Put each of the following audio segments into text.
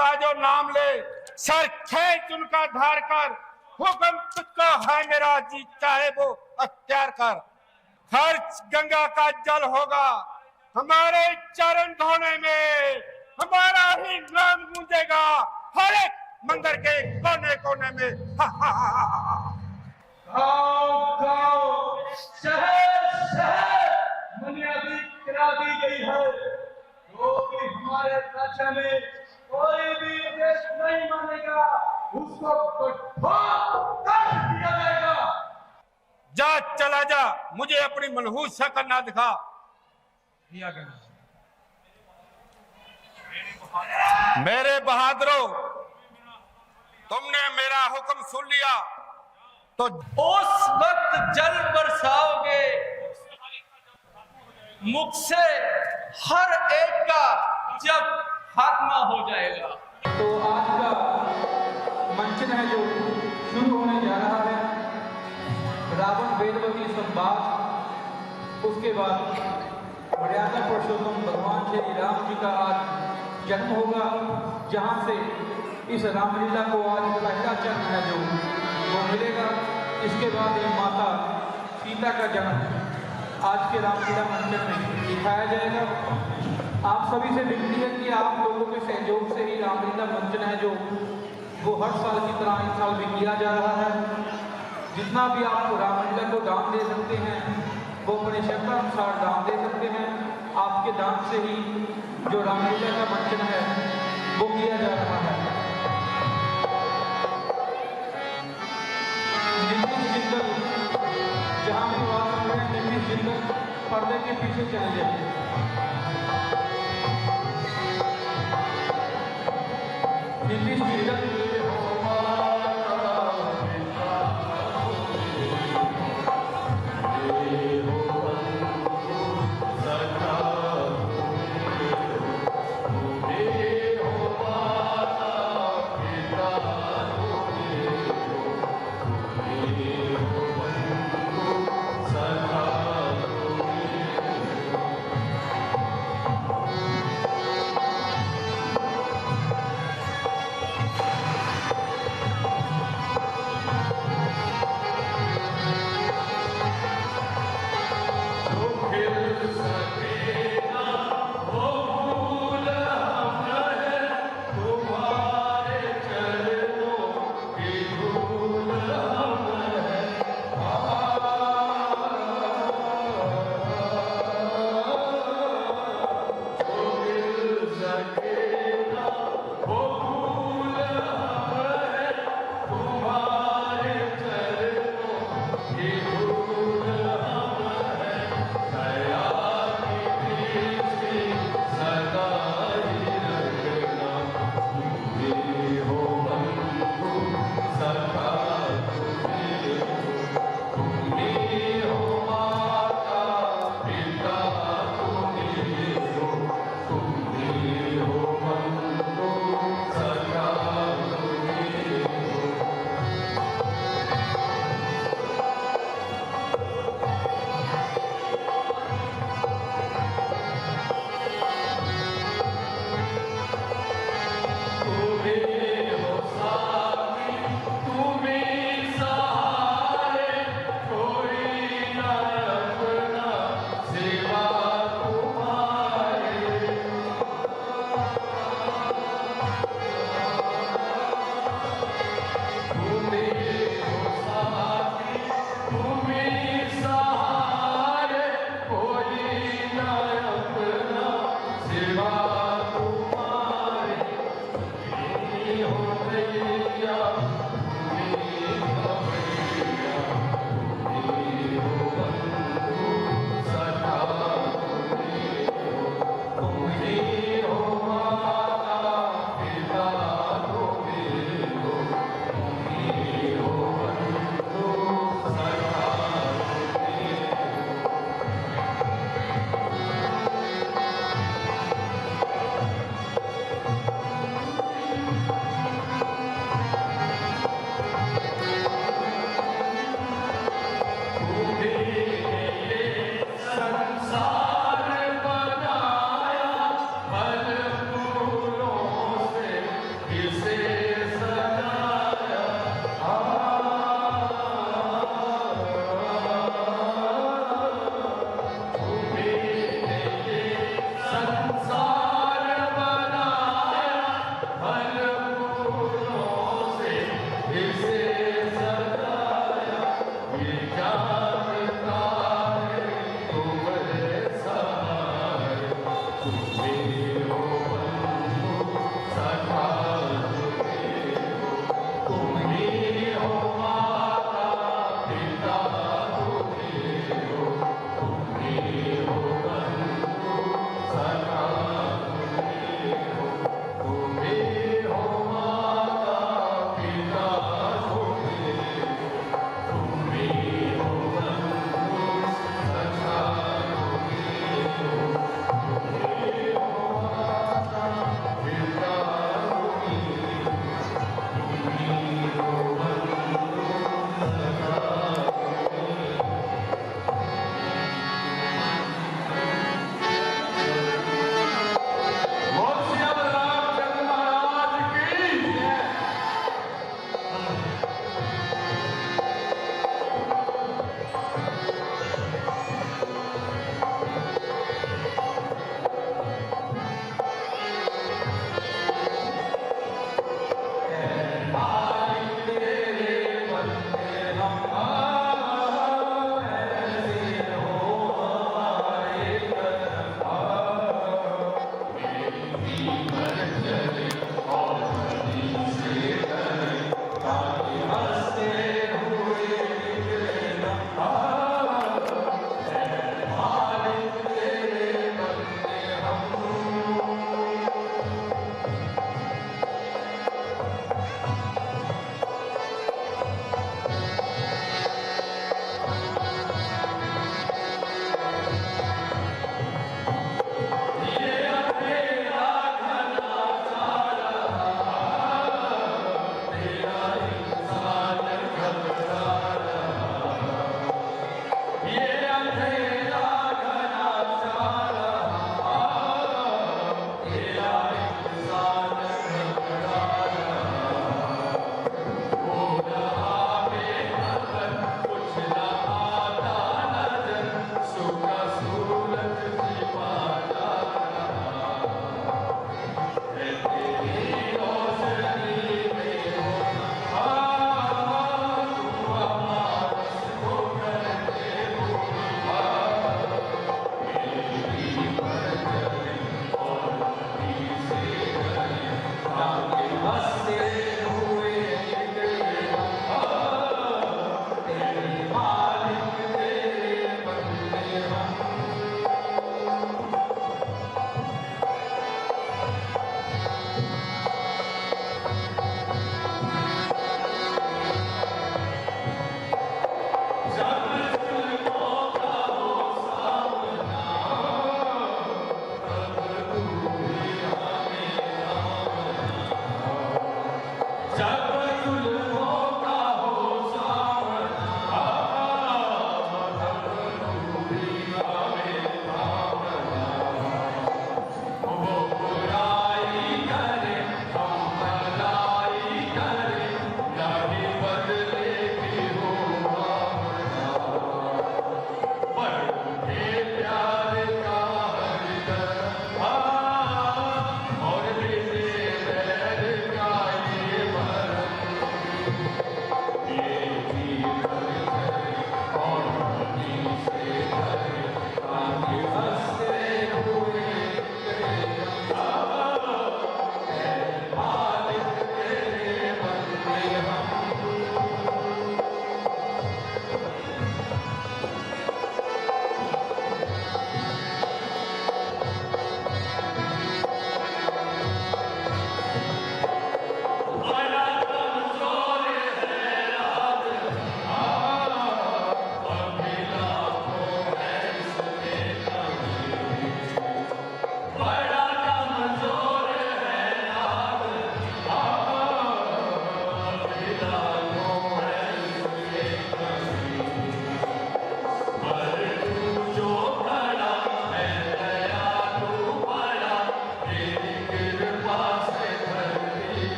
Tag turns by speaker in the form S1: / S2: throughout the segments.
S1: का जो नाम ले, सर खेच उनका धार कर, हुक्म तुझको है मेरा, जी चाहे वो अख्तियार कर। खर्च गंगा का जल होगा हमारे चरण धोने में, हमारा ही नाम गूंजेगा हर एक मंदिर के कोने कोने में। हा, हा, हा, हा, हा।
S2: गाँव गाँव शहर शहर बुनियादी गिरा दी गई है। जो भी हमारे राज्य में कोई भी देश नहीं मानेगा उसको कठोर कर दिया जाएगा।
S1: जा चला जा, मुझे अपनी मनहूस शक्ल ना दिखा। मेरे बहादुरों, तुमने मेरा हुक्म सुन लिया तो
S2: उस वक्त जल बरसाओगे, मुख से हर एक का जब खात्मा हो जाएगा।
S3: तो आज का मंचन है जो शुरू होने जा रहा है, रावण वेदवती संवाद। उसके बाद मर्यादा पुरुषोत्तम भगवान श्री राम जी का आज जन्म होगा, जहाँ से इस रामलीला को आज पहला जन्म है जो वो मिलेगा। इसके बाद एक माता सीता का जन्म आज के रामलीला मंचन में दिखाया जाएगा। आप सभी से विनती है कि आप लोगों के सहयोग से ही रामलीला मंचन है जो वो हर साल की तरह इस साल भी किया जा रहा है। जितना भी आप रामलीला को दान दे सकते हैं वो अपने श्रद्धा अनुसार दान दे सकते हैं। आपके दान से ही जो रामलीला का मंचन है वो किया जा रहा है। जहाँ भी बात कर रहे हैं नीतीश जिंदल पर्दे के पीछे चले जाइए। नीतीश जिंदल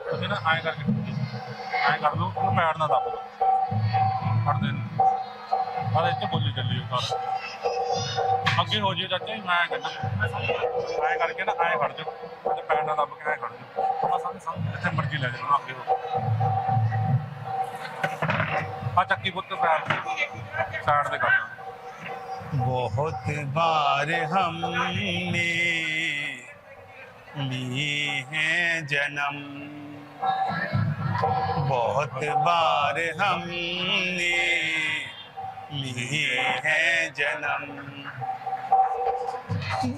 S4: ਤੁਸੀਂ ਨਾ ਐਂ ਕਰਕੇ ਐਂ ਕਰ ਲਓ ਉਹਨੂੰ ਪੈਰ ਨਾ ਦੱਬ ਲਓ ਫੜਦੇ ਨੂੰ ਪਰ ਇੱਥੇ ਬੋਲੀ ਚੱਲੀ ਕਰ ਅੱਗੇ ਹੋ ਜੇ ਚਾਚਾ ਜੀ ਮੈਂ ਕਹਿੰਦਾ ਐਂ ਕਰਕੇ ਨਾ ਐਂ ਖੜ ਜਾਓ ਤੇ ਪੈਰ ਨਾ ਦੱਬ ਕੇ ਐਂ ਖੜ ਜਾਓ ਬਸ ਸਮਝ ਜਿੱਥੇ ਮਰਜ਼ੀ ਲੈ ਜਾਓ ਅੱਗੇ ਹੋ ਆ ਚੱਕੀ ਪੁੱਤ ਪੈਰ ਸਾਈਡ ਤੇ ਕਰ
S5: बहुत बार हमने लिए हैं जन्म, बहुत बार हमने लिए हैं जन्म,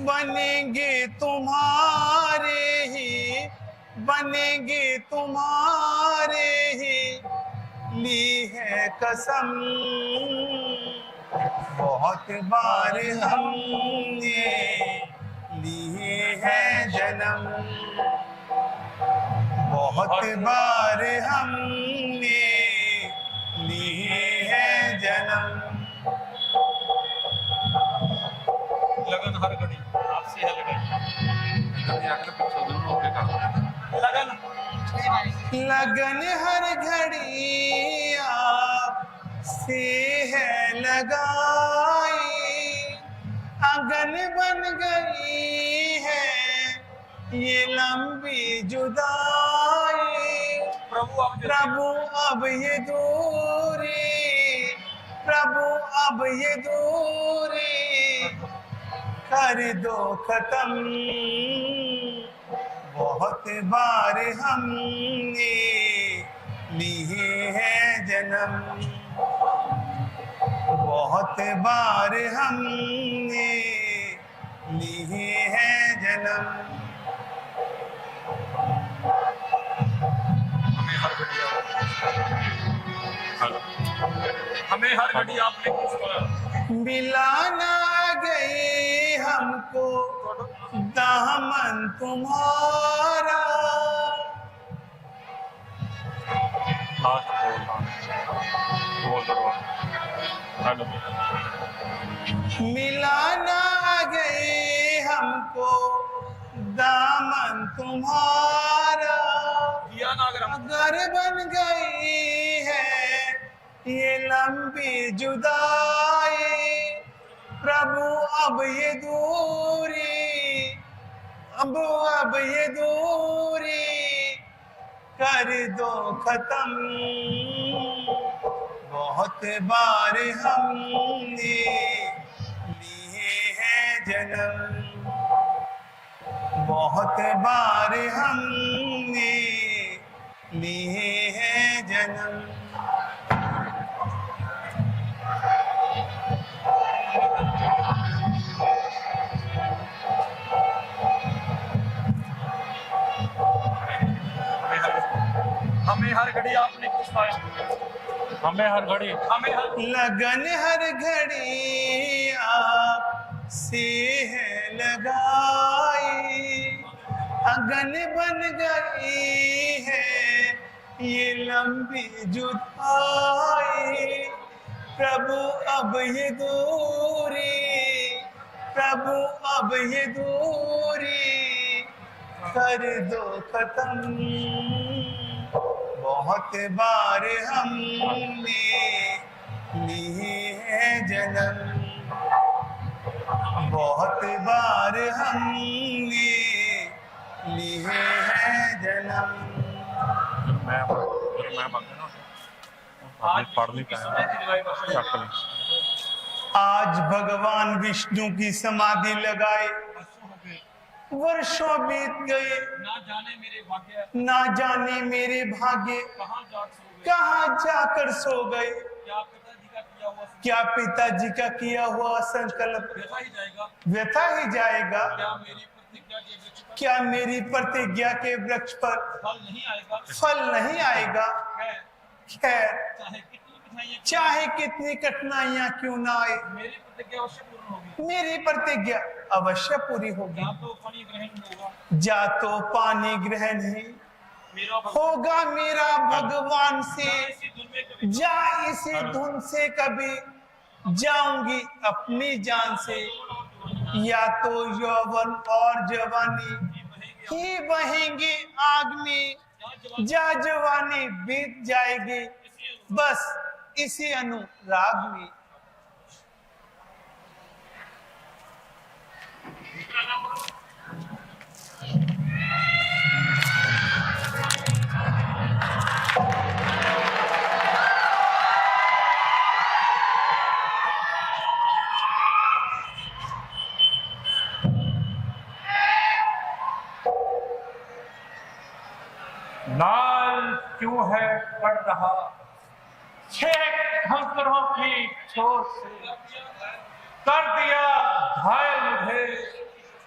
S5: बनेंगे तुम्हारे ही, बनेंगे तुम्हारे ही, ली है कसम। बहुत बार हमने लिए हैं जन्म, बहुत बार हमने लिए हैं जन्म।
S4: लगन हर घड़ी आपसे है लगन
S5: लगन हर घड़ी आपसे है लगाई, अगन बन गई है ये लंबी जुदाई। प्रभु अब ये दूरी, प्रभु अब ये दूरी कर दो खत्म। बहुत बार हमने लिए हैं जन्म, बहुत बार हमने लिए हैं जन्म।
S4: हमें हर घड़ी आपने
S5: मिला ना गई हमको दामन तुम्हारा, मिला ना गई हमको दामन तुम्हारा, अगर बन गई है ये लंबी जुदाई। प्रभु अब ये दूरी, अब ये दूरी कर दो खत्म। बहुत बार हमने लिए हैं जन्म, बहुत बार हमने लिए हैं जन्म।
S4: हमें हर घड़ी आपने कुछ पाया, हमें हर घड़ी
S5: लगन हर घड़ी आपसे है लगाई, अगन बन गई है ये लंबी जुदाई। प्रभु अब ये दूरी, प्रभु अब ये दूरी कर दो खत्म। बहुत बार हमने लिए हैं जन्म, बहुत बार हमने लिए हैं जन्म।
S4: मैं पढ़ नहीं पाया।
S5: आज भगवान विष्णु की समाधि लगाए वर्षों बीत गए, ना जाने मेरे भाग्य कहाँ जाकर सो गए। क्या पिताजी का किया हुआ संकल्प
S3: व्यथा ही जाएगा।
S5: व्यथा ही जाएगा?
S3: क्या मेरी प्रतिज्ञा के
S5: क्या मेरी प्रतिज्ञा के
S3: वृक्ष पर
S5: वृक्ष पर
S3: फल नहीं आएगा?
S5: फल नहीं आएगा?
S3: खैर,
S5: खैर,
S3: चाहे कितनी कठिनाइयां
S5: चाहे कितनी कठिनाइयां क्यों ना आए,
S3: मेरी प्रतिज्ञा अवश्य पूर्ण होगी।
S5: मेरी प्रतिज्ञा अवश्य पूरी होगी।
S3: या तो पानी ग्रहण होगा
S5: जा तो पानी ग्रहण ही
S3: मेरा
S5: होगा मेरा भगवान से,
S3: इसी धुन में कभी
S5: जा इसी धुन से कभी जाऊंगी अपनी जान से। या तो यौवन और जवानी ही बहेंगे आग में, जा जवानी बीत जाएगी बस इसी अनुराग में।
S1: लाल क्यों है पड़ रहा छह कंकरों की चोट से, कर दिया घायल मुझे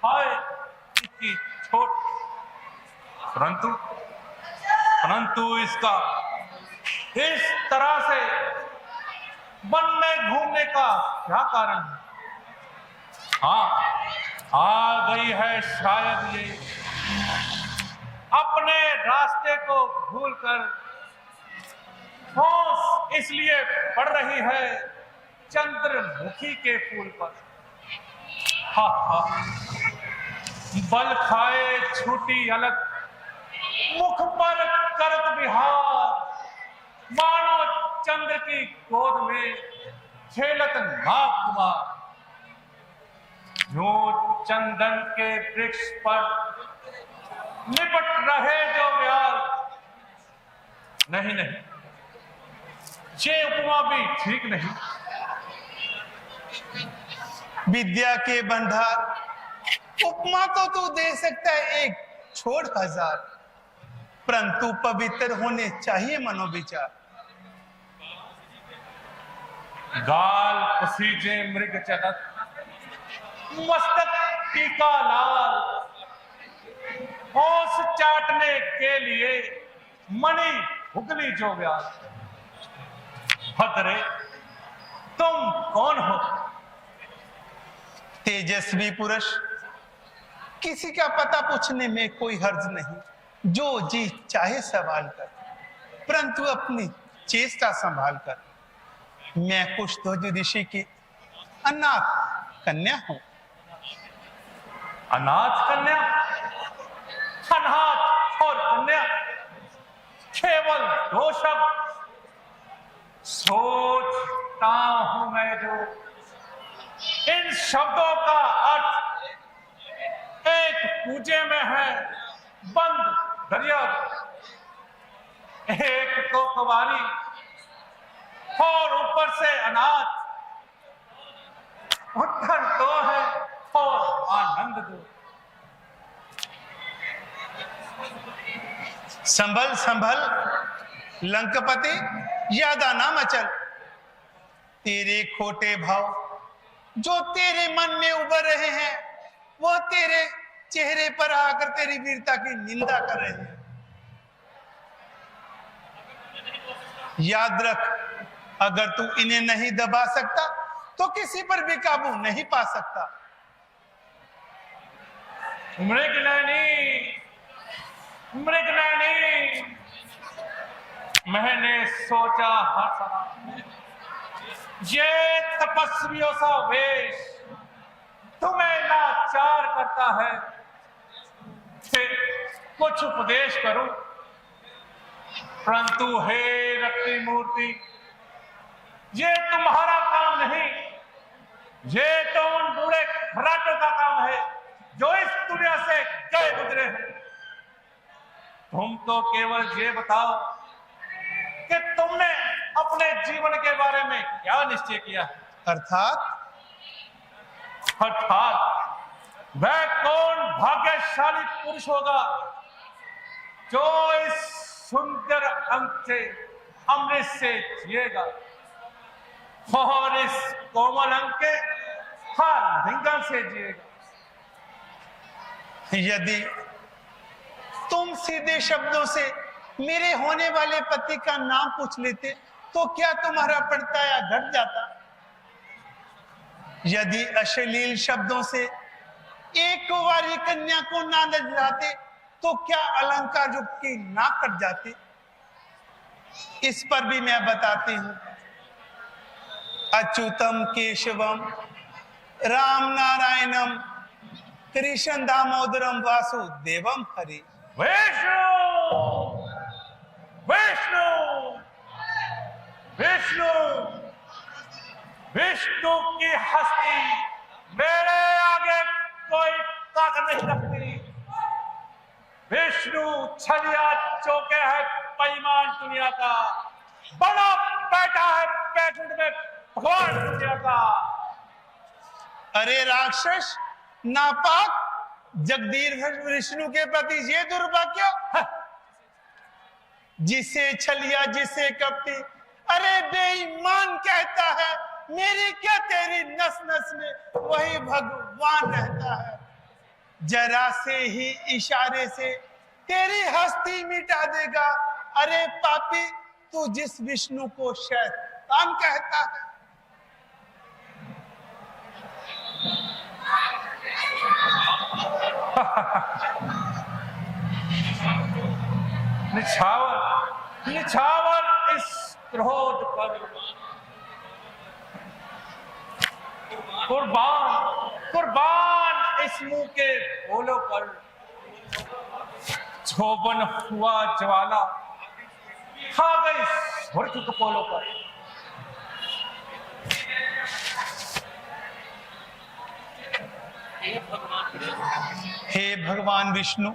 S1: हाय इसकी चोट। परंतु इसका इस तरह से वन में घूमने का क्या कारण है? हाँ, आ गई है शायद ये अपने रास्ते को भूलकर, ठोस इसलिए पड़ रही है चंद्रमुखी के फूल पर। हा हा, बल खाए छूटी अलग मुख पर करत विहार, मानो चंद्र की गोद में खेलत नाग कुमार। जो चंदन के वृक्ष पर निपट रहे जो व्याल, नहीं ये उपमा भी ठीक नहीं।
S5: विद्या के बंधार उपमा तो तू दे सकता है एक छोड़ हजार, परंतु पवित्र होने चाहिए मनोविचार।
S1: गाल पसीजे मृग चलत मस्तक टीका लाल, होश चाटने के लिए मणि हुगली जो व्याल। हदरे तुम कौन हो?
S5: तेजस्वी पुरुष, किसी का पता पूछने में कोई हर्ज नहीं, जो जी चाहे सवाल कर, परंतु अपनी चेष्टा संभाल कर। मैं कुष्ठध्वज ऋषि की अनाथ कन्या हूं।
S1: अनाथ कन्या, अनाथ और कन्या केवल दो शब्द सोचता हूं मैं जो। इन शब्दों का अर्थ एक पूजे में है बंद दरिया, एक तो कुंवारी और ऊपर से अनाथ। उत्तर दो है और आनंद दो।
S5: संभल संभल लंकपति, यादा ना मचल। तेरे खोटे भाव जो तेरे मन में उभर रहे हैं, वो तेरे चेहरे पर आकर तेरी वीरता की निंदा कर रहे हैं। याद रख, अगर तू इन्हें नहीं दबा सकता तो किसी पर भी काबू नहीं पा सकता।
S1: मृगनयनी, मैंने सोचा हर सना, ये तपस्वियों सा वेश तुम्हें लाचार करता है। फिर कुछ उपदेश करूं, परंतु हे रक्ति मूर्ति, ये तुम्हारा काम नहीं, ये तो उन बूढ़े खराटों का काम है जो इस दुनिया से गए गुजरे हैं। तुम तो केवल ये बताओ कि तुमने अपने जीवन के बारे में क्या निश्चय किया?
S5: अर्थात
S1: वह कौन भाग्यशाली पुरुष होगा जो इस सुंदर अंग से अमृत से जिएगा? और इस कोमल अंग के हाल धिंगन से जिएगा।
S5: यदि तुम सीधे शब्दों से मेरे होने वाले पति का नाम पूछ लेते तो क्या तुम्हारा पड़ताया घट जाता? यदि अश्लील शब्दों से एक कुंवारी कन्या को ना नजराते तो क्या अलंकार युग की ना कट जाती? इस पर भी मैं बताती हूं। अच्युतम केशवम राम नारायणम कृष्ण दामोदरम वासुदेवम हरि।
S1: विष्णु विष्णु विष्णु विष्णु की हस्ती मेरे आगे कोई ताकत नहीं रखती। विष्णु छलिया चौके है पैमान दुनिया का, बड़ा बेटा है पैकेट में भगवान दुनिया का।
S5: अरे राक्षस नापाक जगदीश विष्णु के प्रति ये दुर्भाग्य, जिसे छलिया जिसे कपटी, अरे बेईमान कहता है। मेरी क्या तेरी नस नस में वही भगवान रहता है। जरा से ही इशारे से तेरी हस्ती मिटा देगा। अरे पापी, तू जिस विष्णु को शैतान कहता है।
S1: निछावर निछावर इस क्रोध पर, कुर्बान कुर्बान इस मुंह के बोलों पर। छोबन हुआ ज्वाला खा गई स्वर्ग कपोलों पर।
S5: हे भगवान विष्णु,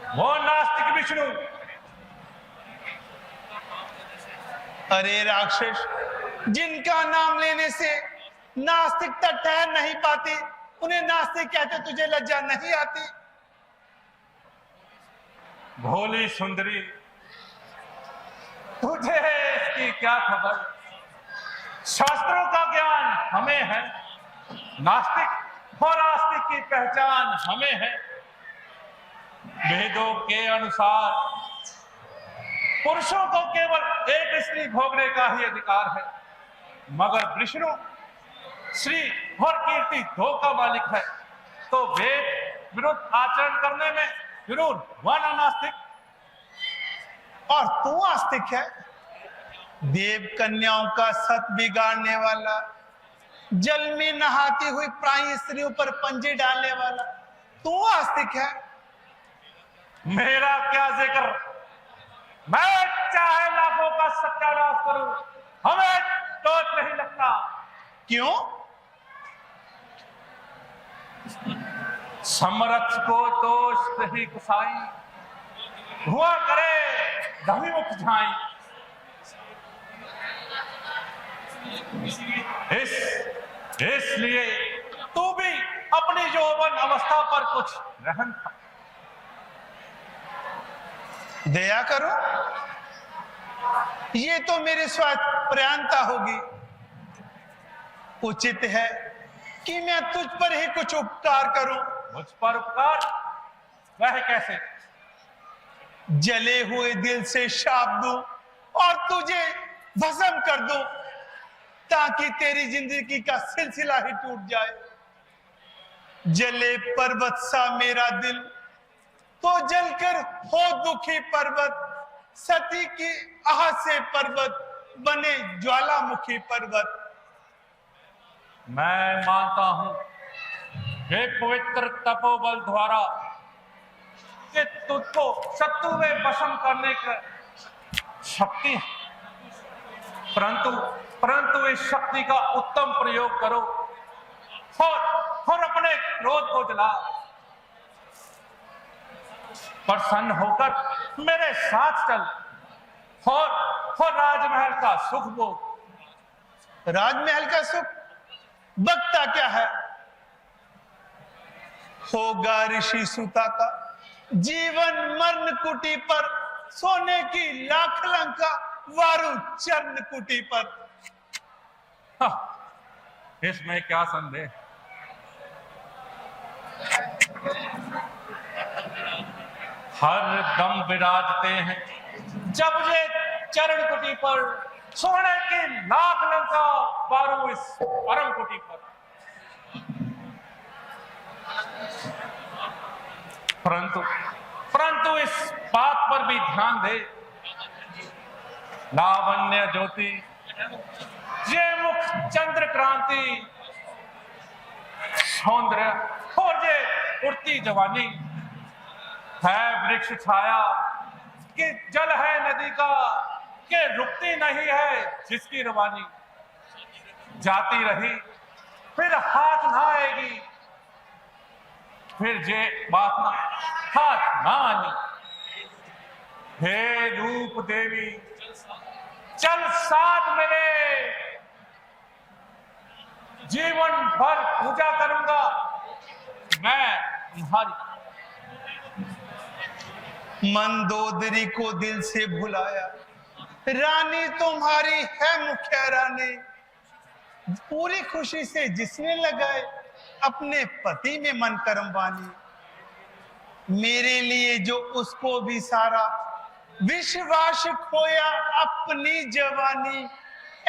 S1: वो नास्तिक विष्णु।
S5: अरे राक्षस, जिनका नाम लेने से नास्तिकता ठहर नहीं पाती, उन्हें नास्तिक कहते तुझे लज्जा नहीं आती?
S1: भोली सुंदरी, तुझे इसकी क्या खबर? शास्त्रों का ज्ञान हमें है, नास्तिक और आस्तिक की पहचान हमें है। वेदों के अनुसार पुरुषों को केवल एक स्त्री भोगने का ही अधिकार है, मगर विष्णु श्री और कीर्ति दो का मालिक है। तो वेद विरुद्ध आचरण करने में जरूर वह नास्तिक।
S5: और तू आस्तिक है, देव कन्याओं का सत बिगाड़ने वाला, जल में नहाती हुई प्राणी स्त्रियों पर पंजे डालने वाला, तू आस्तिक है।
S1: मेरा क्या जिक्र, मैं चाहे लाखों का सत्यानाश करूं, हमें टोच नहीं लगता।
S5: क्यों?
S1: समरथ को दोष नहीं कुसाई, हुआ करे धमीमुख झाई। इसलिए तू भी अपनी यौवन अवस्था पर कुछ रहन था।
S5: दया करो, ये तो मेरे स्वार्थ प्रयानता होगी। उचित है कि मैं तुझ पर ही कुछ उपकार करूं।
S1: मुझ पर उपकार? वह कैसे?
S5: जले हुए दिल से शाप दूं और तुझे भस्म कर दूं, ताकि तेरी जिंदगी का सिलसिला ही टूट जाए। जले पर्वत सा मेरा दिल, तो जलकर हो दुखी पर्वत। सती की आह से पर्वत बने ज्वालामुखी पर्वत।
S1: मैं मानता हूं हे पवित्र तपोबल द्वारा कि तुझको शत्रु में वशम करने की शक्ति है, परंतु इस शक्ति का उत्तम प्रयोग करो और अपने क्रोध को जला। प्रसन्न होकर मेरे साथ चल और राजमहल का सुख भोग।
S5: राजमहल का सुख बकता क्या है? होगा ऋषि सुता का जीवन मरण कुटी पर सोने की लाख लंका वारु चरण कुटी पर।
S4: हाँ, इसमें क्या संदेह। हर दम विराजते हैं जब ये चरण कुटी पर, सोने की लाख लंका वारु इस परम कुटी पर। परंतु इस बात पर भी ध्यान दे, लावण्य ज्योति, ये मुख चंद्र क्रांति, सौंदर्य और ये उड़ती जवानी है वृक्ष छाया कि जल है नदी का, कि रुकती नहीं है जिसकी रवानी। जाती रही फिर हाथ ना आएगी, फिर जे बात ना हाथ ना आनी। हे रूप देवी चल साथ मेरे, जीवन भर पूजा करूंगा मैं तुम्हारी।
S5: मंदोदरी को दिल से भुलाया, रानी तुम्हारी है मुखिया रानी। पूरी खुशी से जिसने लगाए अपने पति में मन कर्म वाणी। मेरे लिए जो उसको भी सारा विश्वास खोया अपनी जवानी।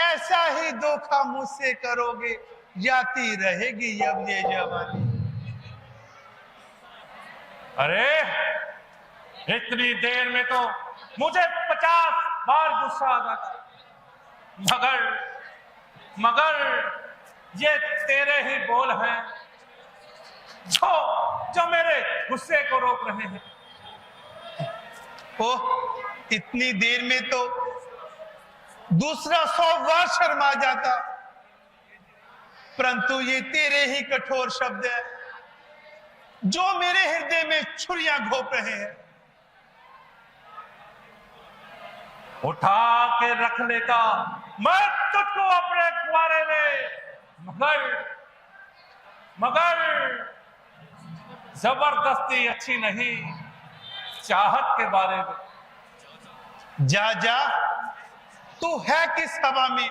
S5: ऐसा ही धोखा मुझसे करोगे, जाती रहेगी अब ये जवानी।
S4: अरे इतनी देर में तो मुझे 50 बार गुस्सा आ जाता, मगर ये तेरे ही बोल हैं जो मेरे गुस्से को रोक रहे हैं।
S5: ओह, इतनी देर में तो दूसरा 100 बार शर्मा जाता, परंतु ये तेरे ही कठोर शब्द है जो मेरे हृदय में छुरियां घोंप रहे हैं।
S4: उठा के रख लेता मैं तुझको अपने कुआरे में, मगर जबरदस्ती अच्छी नहीं चाहत के बारे में।
S5: जा जा, तू है किस हवा में,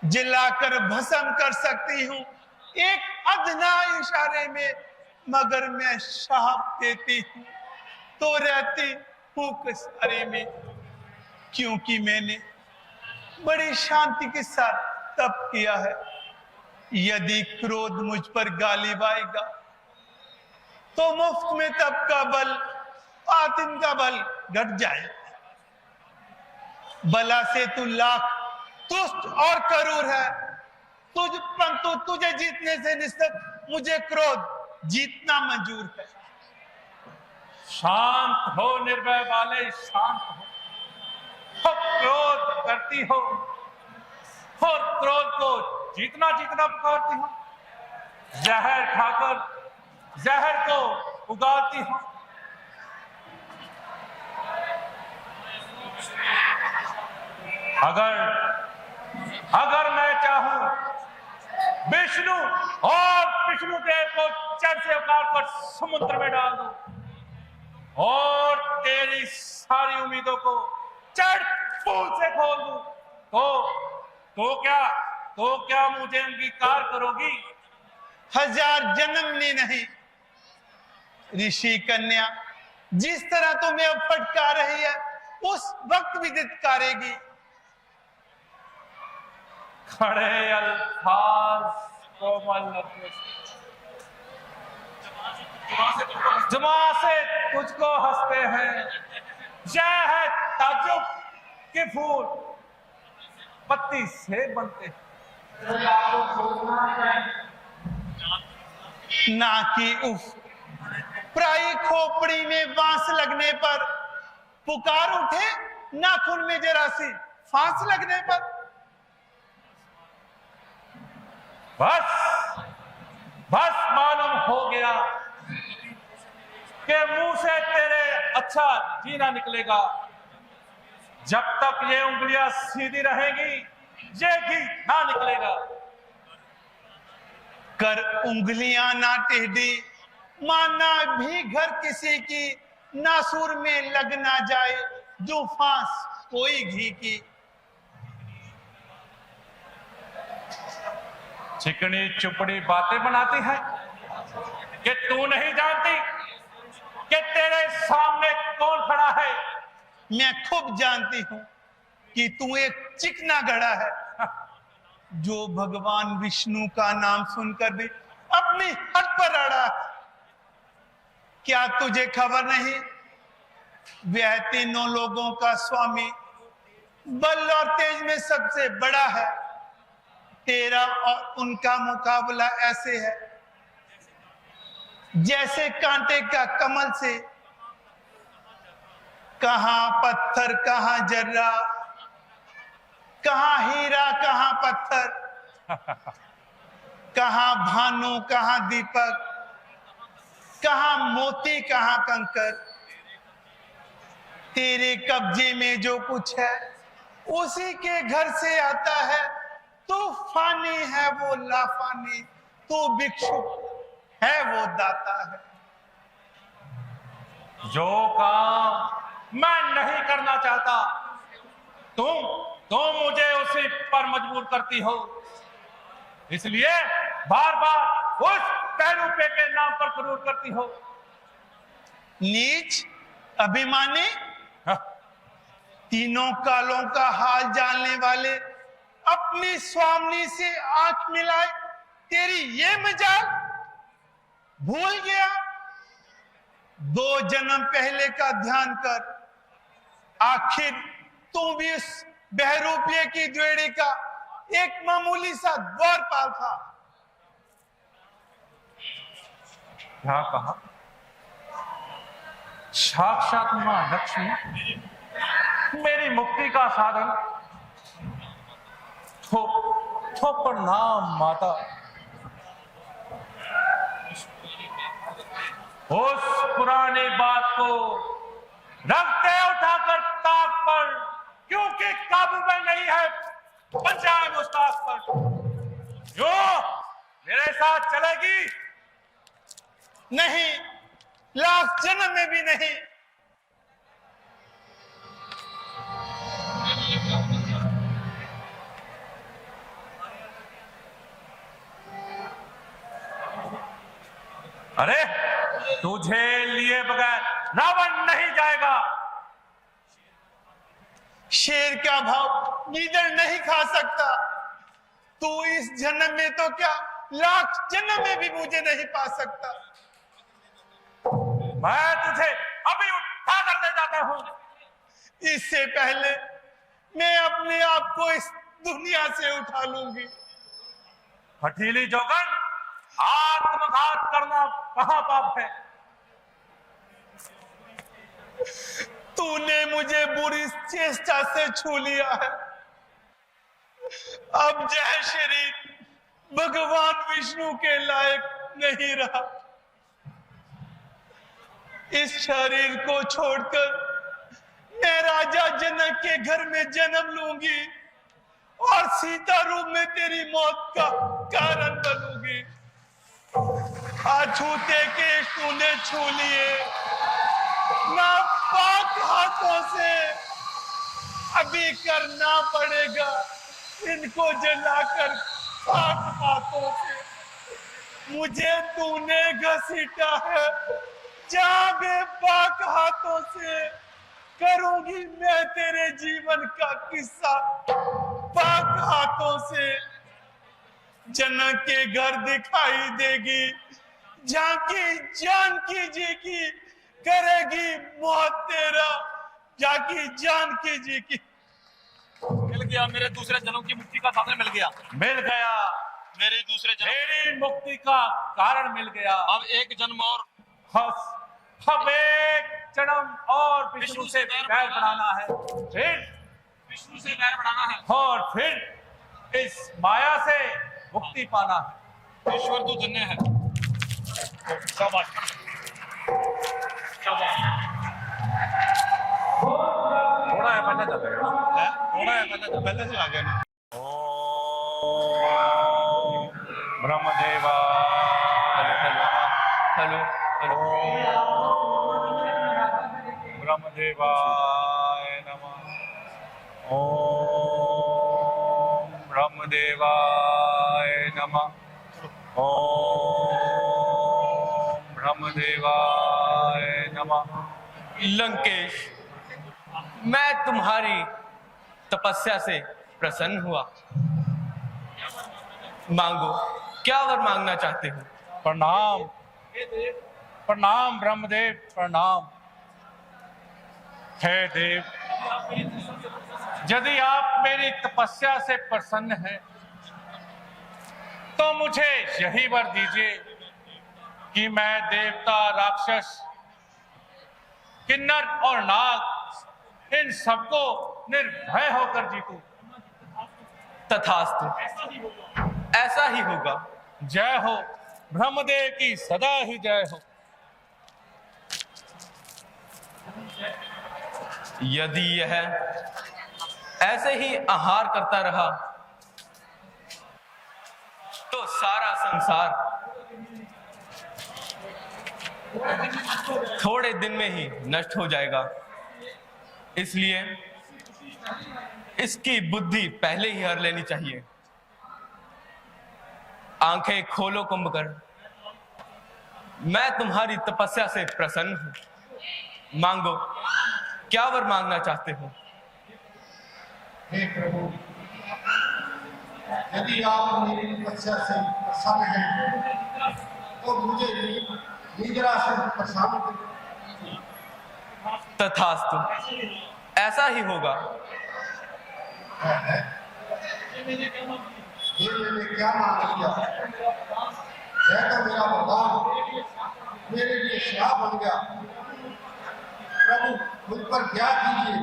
S5: जलाकर भस्म कर सकती हूं एक अदना इशारे में। मगर मैं शाप देती हूं तो रहती हूं कसारे में। क्योंकि मैंने बड़ी शांति के साथ तप किया है। यदि क्रोध मुझ पर गालिब आएगा तो मुफ्त में तप का बल, आतिम का बल घट जाए। बला से तू लाख तुष्ट और करूर है, परंतु तुझे जीतने से निश्चित मुझे क्रोध जीतना मंजूर है।
S4: शांत हो निर्भय वाले, शांत हो। क्रोध करती हो और क्रोध को जीतना पुकारती हो। जहर खाकर जहर को उगालती हो। अगर मैं चाहूं विष्णु और विष्णुदेव को चर से उतार कर समुद्र में डाल दूं और तेरी सारी उम्मीदों को चढ़ फूल से खोल दूं तो क्या मुझे अंगीकार करोगी?
S5: 1000 जन्म ने नहीं। ऋषि कन्या जिस तरह तुम्हें अब फटकार रही है उस वक्त भी धिक्कारेगी।
S4: खड़े अल्फाज कोमल जमा से तुझको हंसते हैं। यह है ताज्जुब के फूल पत्ती से बनते हैं।
S5: ना कि उफ, प्राई खोपड़ी में बांस लगने पर पुकार उठे, नाखून में जरासी फांस लगने पर।
S4: बस मालूम हो गया कि मुंह से तेरे अच्छा जीना निकलेगा। जब तक ये उंगलियां सीधी रहेंगी ये घी ना निकलेगा।
S5: कर उंगलियां ना टेढ़ी, माना भी घर किसी की नासूर में लग ना जाए, जो फांस कोई घी की।
S4: चिकनी चुपड़ी बातें बनाती है कि तू नहीं जानती कि तेरे सामने कौन खड़ा है।
S5: मैं खूब जानती हूं कि तू एक चिकना घड़ा है, जो भगवान विष्णु का नाम सुनकर भी अपनी हद पर अड़ा। क्या तुझे खबर नहीं, वह तीनों लोगों का स्वामी बल और तेज में सबसे बड़ा है। तेरा और उनका मुकाबला ऐसे है जैसे कांटे का कमल से, कहां पत्थर कहां जर्रा, कहां हीरा कहां पत्थर, कहां भानु कहां दीपक, कहां मोती कहां कंकर। तेरे कब्जे में जो कुछ है उसी के घर से आता है। तू फानी है वो लाफानी, तू भिक्षुक है वो दाता है।
S4: जो काम मैं नहीं करना चाहता तुम मुझे उसी पर मजबूर करती हो, इसलिए बार बार उस पैरूपे के नाम पर क्रूर करती हो।
S5: नीच अभिमानी,
S4: हाँ।
S5: तीनों कालों का हाल जानने वाले, अपनी स्वामी से आंख मिलाए तेरी ये मजाल भूल गया। 2 जन्म पहले का ध्यान कर, आखिर तू भी उस बहरूपिये की द्वेड़ी का एक मामूली सा द्वारपाल था।
S4: क्या कहा? साक्षात मां लक्ष्मी मेरी मुक्ति का साधन, तो प्रणाम माता। उस पुरानी बात को रखते उठाकर ताक पर, क्योंकि काबू में नहीं है पंचाए मुस्ताक पर। जो मेरे साथ चलेगी?
S5: नहीं, लाख जन्म में भी नहीं।
S4: अरे तुझे लिए बगैर रावण नहीं जाएगा।
S5: शेर का भाव गीदड़ नहीं खा सकता। तू इस जन्म में तो क्या, लाख जन्म में भी मुझे नहीं पा सकता।
S4: मैं तुझे अभी उठा कर ले जाता हूं।
S5: इससे पहले मैं अपने आप को इस दुनिया से उठा लूंगी।
S4: हठीली जोगन, आत्मघात करना कहां पाप है?
S5: तूने मुझे बुरी चेष्टा से छू लिया है। अब यह शरीर भगवान विष्णु के लायक नहीं रहा। इस शरीर को छोड़कर मैं राजा जनक के घर में जन्म लूंगी और सीता रूप में तेरी मौत का कारण बनूंगी। अछूते केश तूने छू लिए, नापाक हाथों से अभी करना पड़ेगा इनको जलाकर पाक हाथों से। मुझे तूने घसीटा है, जहां बेपाक हाथों से करूंगी मैं तेरे जीवन का किस्सा पाक हाथों से। जनक के घर दिखाई देगी, झांकी जानकी जी की करेगी मौत तेरा, जाकी जानकी जी की।
S2: मिल गया, मेरे दूसरे जन्म की मुक्ति का साधन मिल गया।
S4: मिल गया,
S2: मेरे दूसरे जन्म,
S4: मेरी मुक्ति का कारण मिल गया।
S2: अब एक जन्म और
S4: अब एक जन्म और विष्णु से बैर बढ़ाना है, फिर
S2: विष्णु से बैर बढ़ाना है
S4: और फिर इस माया से मुक्ति पाना है।
S2: ईश्वर तू धन्य है। शाबाश शाबाश।
S4: थोड़ा है पहले चलेगा, थोड़ा है पहले से आ गया ना। ब्रह्मदेवा,
S3: हेलो हेलो हेलो
S4: ब्रह्मदेवाय नमः। ओम ब्रह्मदेवाय नमः। ओम ब्रह्मदेवाय नमः।
S6: लंकेश, मैं तुम्हारी तपस्या से प्रसन्न हुआ। मांगो, क्या वर मांगना चाहते हो?
S4: प्रणाम प्रणाम ब्रह्मदेव, प्रणाम। हे देव, यदि आप मेरी तपस्या से प्रसन्न हैं तो मुझे यही वर दीजिए कि मैं देवता, राक्षस, किन्नर और नाग इन सबको निर्भय होकर जीतूं।
S6: तथास्तु, ऐसा ही होगा।
S4: जय हो, ब्रह्मदेव की सदा ही जय हो।
S6: यदि यह ऐसे ही आहार करता रहा तो सारा संसार थोड़े दिन में ही नष्ट हो जाएगा। इसलिए इसकी बुद्धि पहले ही हर लेनी चाहिए। आंखें खोलो कुंभकर्ण, मैं तुम्हारी तपस्या से प्रसन्न हूं। मांगो, क्या वर मांगना चाहते हो?
S7: हे प्रभु, यदि आप मेरी तपस्या से प्रसन्न हैं तो मुझे निद्रा से प्रसन्न करें।
S6: तथास्तु, ऐसा ही होगा।
S7: ये मैंने क्या मांग लिया? यह तो मेरा वरदान मेरे लिए श्राप बन गया। प्रभु, मुझ पर क्या कीजिए।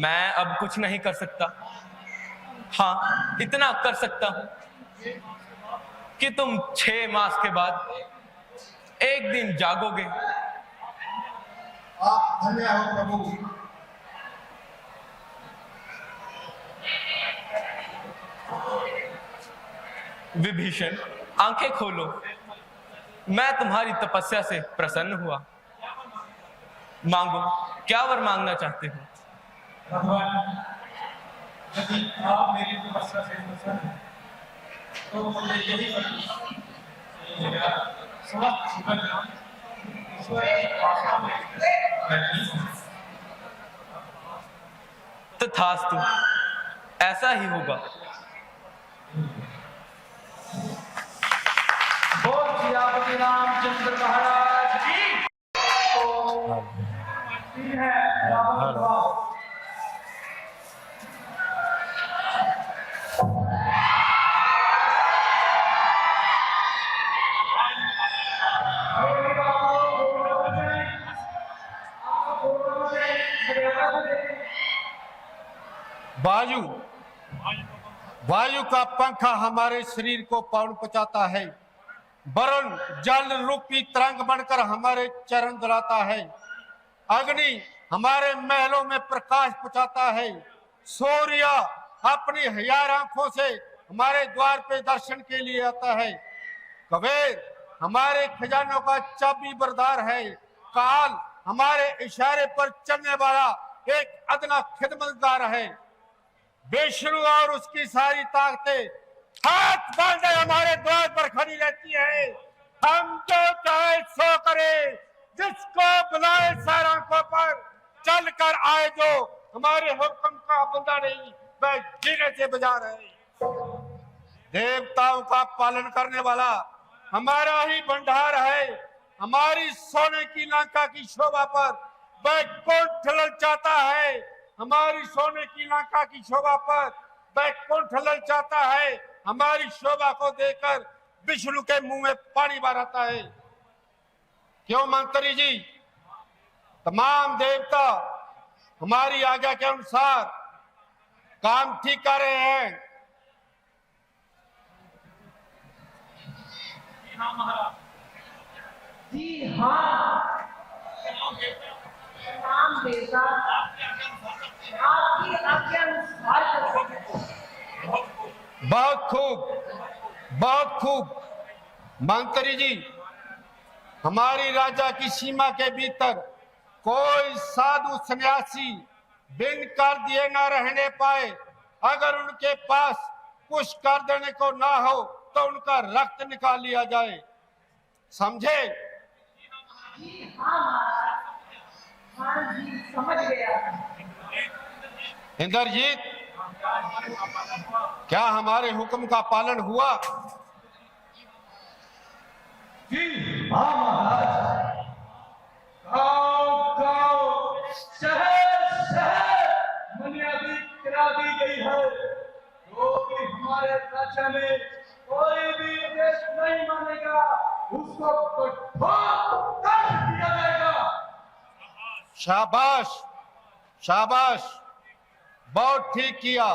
S6: मैं अब कुछ नहीं कर सकता। हाँ, इतना कर सकता हूं कि तुम 6 मास के बाद एक दिन जागोगे।
S7: आप धन्य हो प्रभु।
S6: विभीषण, आंखें खोलो, मैं तुम्हारी तपस्या से प्रसन्न हुआ। मांगो, क्या वर मांगना चाहते हो?
S3: भगवान, यदि आप मेरी तपस्या से प्रसन्न हैं तो मुझे यही मेरा समस्त जीवन ईश्वर की आशा में
S6: तथास्तु, ऐसा ही होगा।
S2: बोल सियापति रामचंद्र महाराज की। है रावण का।
S1: वायु वायु का पंखा हमारे शरीर को पवन पहुंचाता है। वरुण जल रूपी तरंग बनकर हमारे चरण जलाता है। अग्नि हमारे महलों में प्रकाश पहुंचाता है। सूर्य अपनी 1000 आंखों से हमारे द्वार पे दर्शन के लिए आता है। कुबेर हमारे खजानों का चाबी बरदार है। काल हमारे इशारे पर चलने वाला एक अदना खिदमतगार है। विष्णु और उसकी सारी ताकतें हाथ बांधे हमारे द्वार पर खड़ी रहती है। हम जो चाहे सो करे, जिसको बुलाए सारा आंखों पर चल कर आए। जो हमारे हुक्म का बंदा नहीं, वह जीने से बजा रहे। देवताओं का पालन करने वाला हमारा ही भंडार है। हमारी सोने की लंका की शोभा पर वैकुंठ ललचाता है। हमारी सोने की लंका की शोभा पर वैकुंठ ललचाता है। हमारी शोभा को देखकर विष्णु के मुंह में पानी बार आता है। क्यों मंत्री जी? तमाम देवता हमारी आज्ञा के अनुसार काम ठीक कर रहे हैं।
S2: जी हाँ, राम देवता आपकी आज्ञा अनुसार करते हैं।
S1: बहुत खूब, बहुत खूब। मंत्री जी, हमारी राजा की सीमा के भीतर कोई साधु सन्यासी बिन कर दिए न रहने पाए। अगर उनके पास कुछ कर देने को ना हो तो उनका रक्त निकाल लिया जाए, समझे?
S8: हाँ जी, समझ गया।
S1: इंद्रजीत, क्या हमारे हुक्म का पालन हुआ?
S2: जी हाँ महाराज। गांव गांव, शहर शहर बुनियादी करा दी गई है। जो भी हमारे राज्य में कोई भी आदेश नहीं मानेगा उसको कठोर कर दिया जाएगा।
S1: शाबाश शाबाश, बहुत ठीक किया।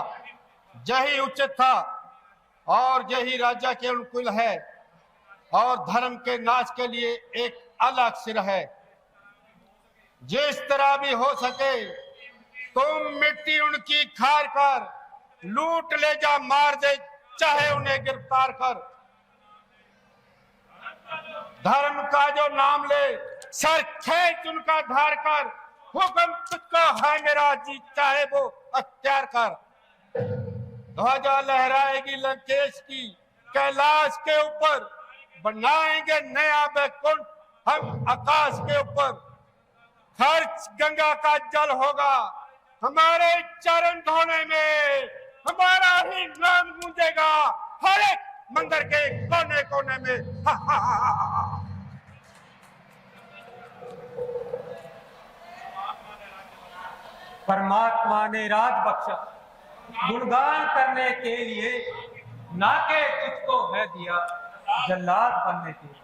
S1: यही उचित था और यही राजा के अनुकूल है और धर्म के नाश के लिए एक अलग सिर है। जिस तरह भी हो सके तुम मिट्टी उनकी खार कर लूट ले जा, मार दे, चाहे उन्हें गिरफ्तार कर। धर्म का जो नाम ले सर खींच उनका धार कर। हुक्म तुझको है मेरा जी, चाहे वो अख्तियार कर। ध्वजा लहराएगी लंकेश की कैलाश के ऊपर, बनाएंगे नया बैकुंठ हम आकाश के ऊपर। खर्च गंगा का जल होगा हमारे चरण धोने में, हमारा ही नाम गूंजेगा हर एक मंदिर के कोने कोने में। हा, हा, हा, हा, हा।
S3: परमात्मा ने राज बख्शा, गुणगान करने के लिए, ना के तुझको है दिया जल्लाद बनने के लिए।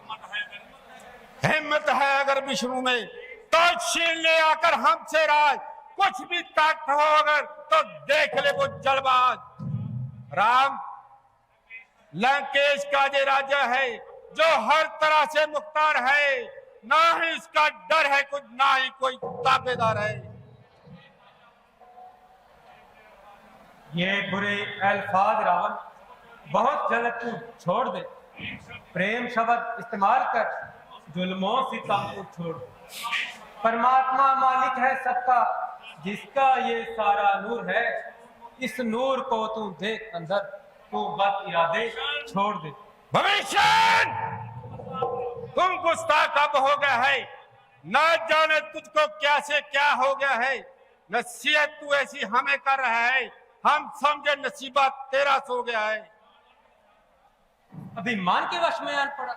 S1: हिम्मत है अगर विष्णु में तो छीन ले आकर हमसे राज। कुछ भी ताकत हो अगर तो देख ले वो जलबाज। राम, लंकेश का जो राजा है जो हर तरह से मुख्तार है, ना ही इसका डर है कुछ, ना ही कोई ताबेदार है।
S3: ये बुरे अल्फाज रावण बहुत जल्द तू छोड़ दे। प्रेम शब्द इस्तेमाल कर जुल्मों सितम को छोड़ दे। परमात्मा मालिक है सबका, जिसका ये सारा नूर है। इस नूर को तू देख अंदर, तू बद इरादे छोड़ दे।
S1: भविष्य तुम गुस्ताख अब हो गया है, न जाने तुझको क्या से क्या हो गया है। नसीहत तू ऐसी हमें कर रहा है, हम समझे नसीबा तेरा सो गया है।
S3: अभिमान के वश में आन पड़ा,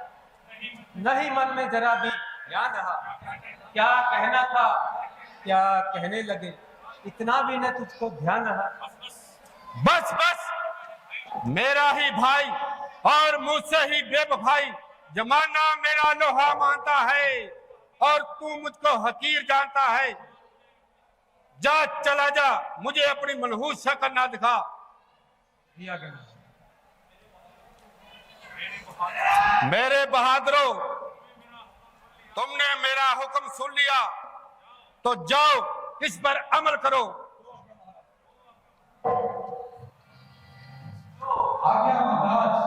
S3: नहीं मन में जरा भी ध्यान रहा। क्या कहना था क्या कहने लगे, इतना भी न तुझको ध्यान रहा।
S1: बस बस, मेरा ही भाई और मुझसे ही बेवफाई। जमाना मेरा लोहा मानता है और तू मुझको हकीर जानता है। जा चला जा, मुझे अपनी मनहूस शक्ल ना दिखा। मेरे बहादुरों, तुमने मेरा हुक्म सुन लिया तो जाओ इस पर अमल करो।
S2: आज्ञा महाराज।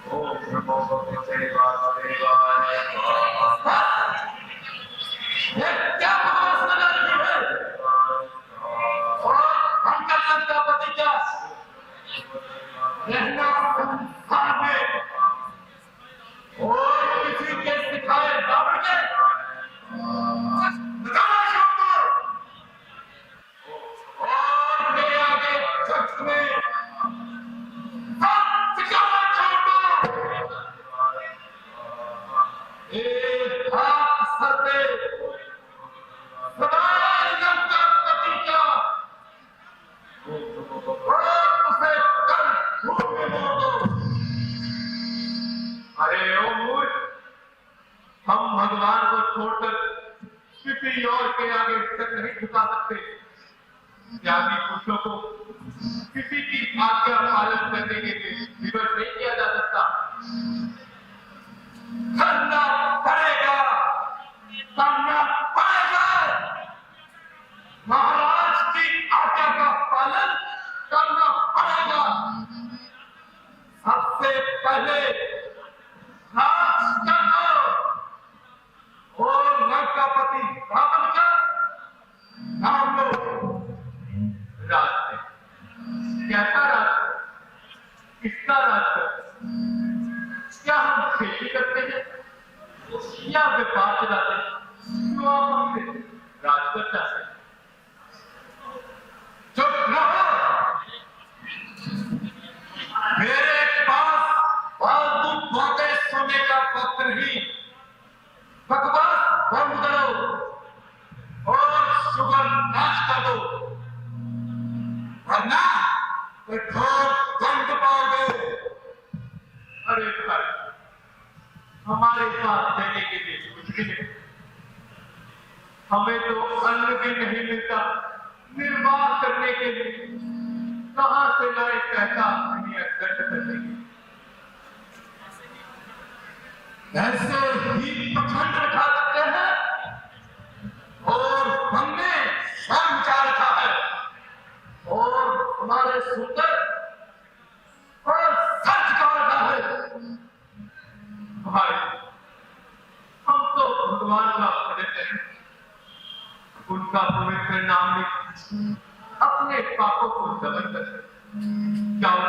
S9: Om Namo Bhagavate Vasudevaya
S2: sir पे सदाए लंका पति का उसे कर भूमि मोड़ दो। अरे ओ मूर्ख, हम भगवान को छोड़कर किसी और के आगे सिर नहीं झुका सकते। त्यागी पुरुषों को किसी की आज्ञा पालन करने के लिए विवश नहीं किया जा सकता। करना पड़ेगा, करना पड़ेगा। महाराज की आज्ञा का पालन करना पड़ेगा। सबसे पहले राज करना और लंकापति रावण का नाम लो। राज कैसा राज, किसका राज? क्या हम खेती करते हैं या व्यापार चलाते हैं? क्यों आप हमसे राज कर चाहते हैं? चुप रहो। मेरे पास फालतू बातें सुनने का वक्त नहीं। बकवास बंद करो और शुगर नाश कर दो, वरना कठोर दंड पाओगे। अरे भाई, हमारे पास देने के लिए कुछ भी नहीं। हमें तो अन्न भी नहीं मिलता निर्वाह करने के लिए। कहां से लाए पैसा दंड करने के? ऐसे ही पखंड रखा करते हैं और हमने शाम चाह रखा है और हमारे सुंदर और सच का रखा है। भाई, हम तो भगवान का भक्त हैं, उनका पवित्र नाम लिख अपने पापों को दबन कर जाओ।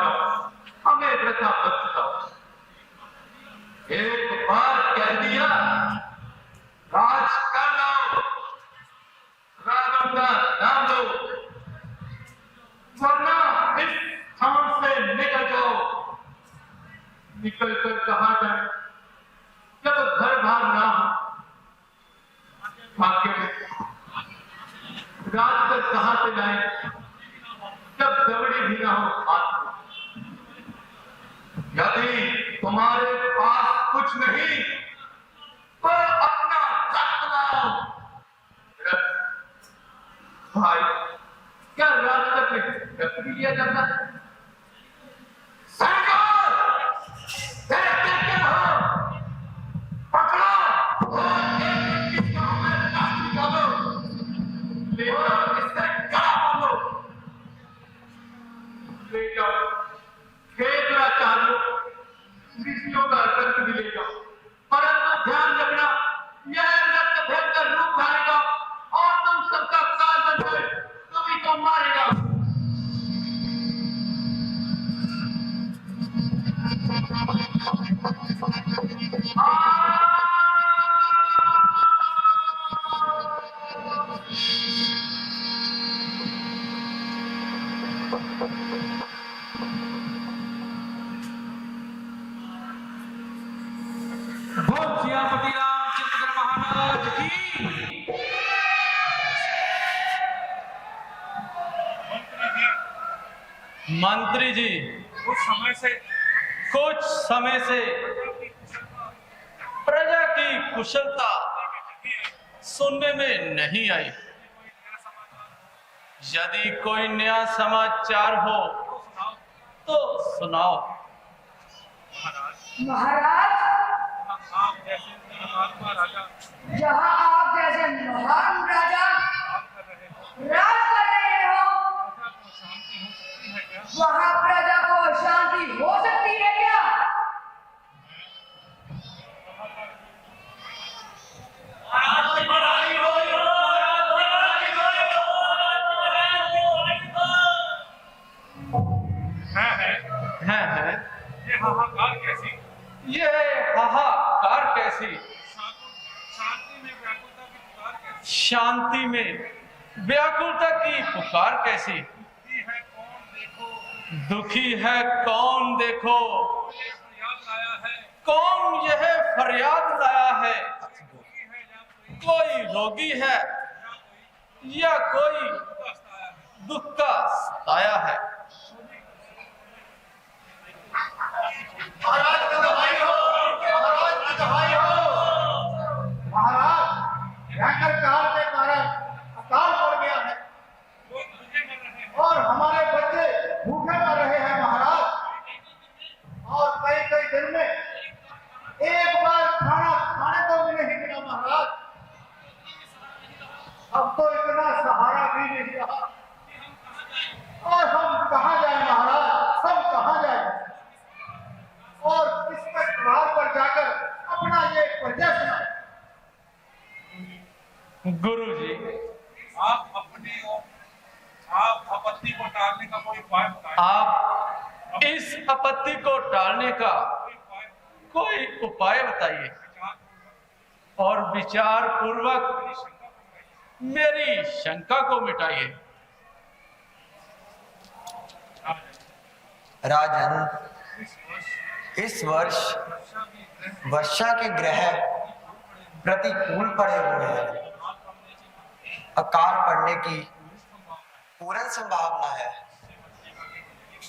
S2: हमें व्रता बताओ। एक बार कह दिया राज कर लो, रावण का नाम लो, वरना इस स्थान से निकल जाओ। निकल कर कहां जाए जब घर बार ना हो? भाग्य में राज कर कहां से लाए जब दवड़ी भी ना हो हाथ में? यदि तुम्हारे पास कुछ नहीं तो अपना रक्त लाओ। भाई, क्या राज में रक्त भी लिया जाता है? सरकार देखते क्या हो, पकड़ो और एक की गांव में रक्त निकालो, ले जाओ, इससे गला बोलो, ले जाओ खेत में चालू ऋषियों का रक्त मिलेगा। परंतु ध्यान रखना, यह रक्त भयंकर रूप धारेगा और तुम सबका काल बन जाए, तुम्ही को मारेगा।
S3: बोल सियापति रामचंद्र महाराज की।
S6: मंत्री जी,
S4: कुछ
S6: समय से प्रजा की कुशलता सुनने में नहीं आई। यदि कोई नया समाचार हो तो सुनाओ।
S8: महाराज,
S4: आप जैसे महात्मा राजा
S8: जहाँ आप जैसे महान राजा राज कर रहे हो, वहाँ प्रजा को अशांति हो सकती है क्या?
S6: है
S4: ये हाहाकार कैसी?
S6: ये हाहाकार कैसी?
S4: शांति में व्याकुलता की पुकार कैसी?
S6: शांति में व्याकुलता की पुकार कैसी? दुखी है कौन देखो,
S4: फरियाद लाया है,
S6: कौन यह फरियाद लाया है? जोगी है या कोई दुख का सताया है।
S7: महाराज की दहाई हो, महाराज की दहाई हो। महाराज भयंकर काल के कारण अकाल पड़ गया है और हमारे बच्चे भूखे मर रहे हैं महाराज। और कई कई दिन में एक बार खाना खाने को भी नहीं मिला महाराज। अब तो इतना सहारा भी नहीं रहा और हम कहाँ जाए महाराज, सब कहाँ जाए और किस द्वार पर जाकर अपना ये परिचय सुनाए।
S6: गुरुजी,
S4: आप आपत्ति को टालने का कोई उपाय बताएं।
S6: आप इस आपत्ति को टालने का कोई उपाय बताइए और विचार पूर्वक मेरी शंका को मिटाइए।
S9: राजन, इस वर्ष वर्षा के ग्रह प्रतिकूल पड़े हुए हैं। अकाल पड़ने की पूर्ण संभावना है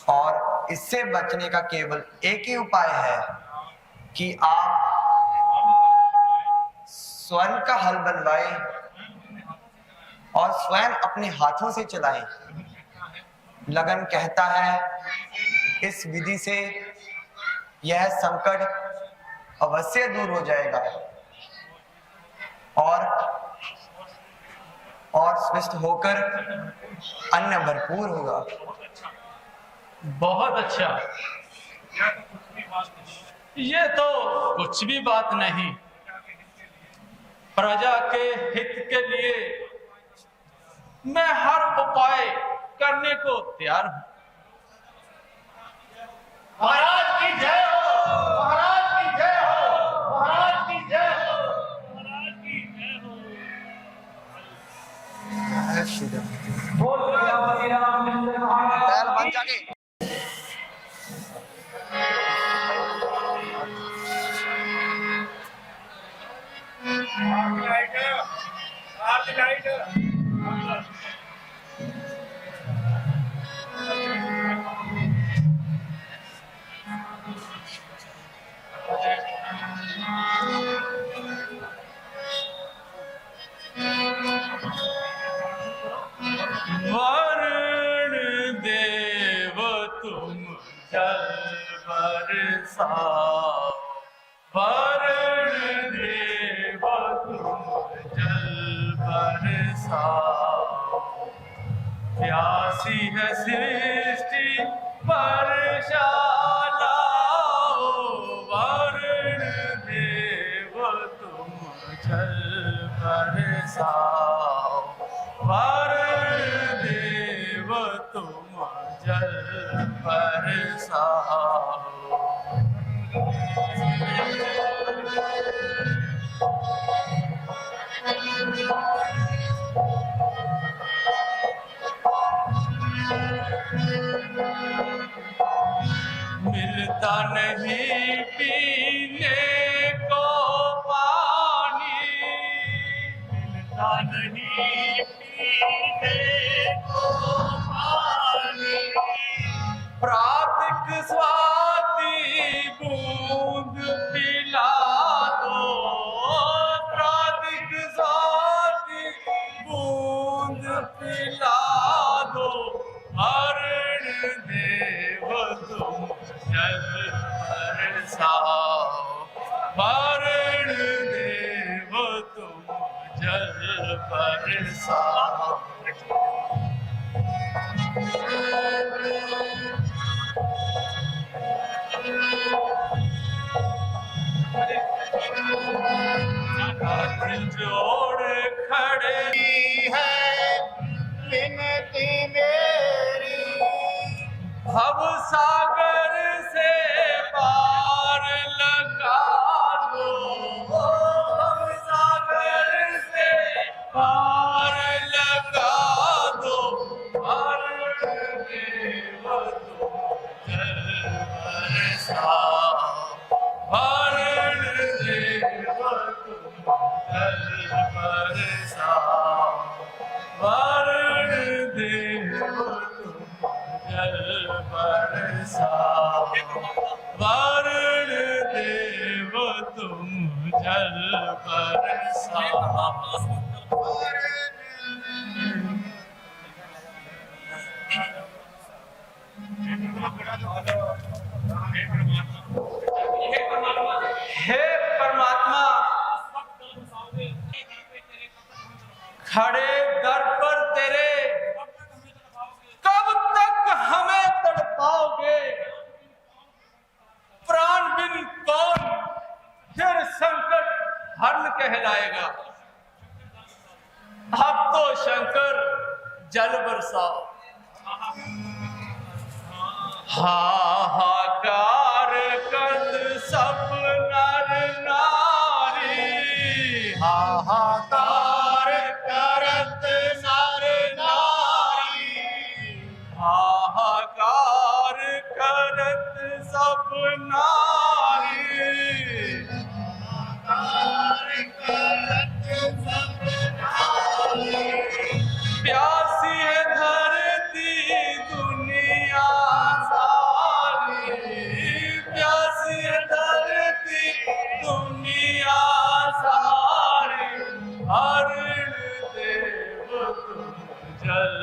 S9: और इससे बचने का केवल एक ही उपाय है कि आप स्वर्ण का हल बनवाएं और स्वयं अपने हाथों से चलाएं। लगन कहता है इस विधि से यह संकट अवश्य दूर हो जाएगा और स्वस्थ होकर अन्न भरपूर होगा।
S6: बहुत अच्छा, ये तो कुछ भी बात नहीं। प्रजा के हित के लिए मैं हर उपाय करने को तैयार हूं।
S7: महाराज की जय हो, महाराज की जय हो, महाराज की जय हो, महाराज की जय हो।
S2: बोल प्रजापति रामचंद्र महाराज
S9: बन जाके
S6: वरुण देव तुम जल बरसाओ, वरुण देव तुम जल बरसाओ। प्यासी है सृष्टि वर्षा लाओ, वरुण देव तुम जल बरसाओ, वरुण देव तुम जल बरसाओ। मिलता नहीं पीने को पानी, मिलता नहीं पीने को पानी। प्रातः स्वाति बूंद पिला दो, प्रातः स्वाति बूंद पिला दो। वरुण देव तुम जल बरसाओ, वरुण देव तुम जल बरसाओ। हाथ जोड़ खड़े
S7: है विनती मेरी,
S6: भव सागर से पार लगा दो, भव सागर से पार लगा दो। वरुण देव तुम जल बरसाओ, वरुण देव तुम जल हे परमात्मा, खड़े दर पर तेरे कब तक हमें तड़पाओगे? प्राण बिन कौन फिर संकट हरण कहलाएगा? अब तो शंकर जल बरसाओ। हाहाकार करत सब नर नारी, हाहाकार करत नर नारी, हाहाकार करत सब नारी, हाहाकार करत सब नारी। प्यासी है धरती दुनिया सारी, प्यासी है धरती दुनिया सारी। हरण देव तुम जल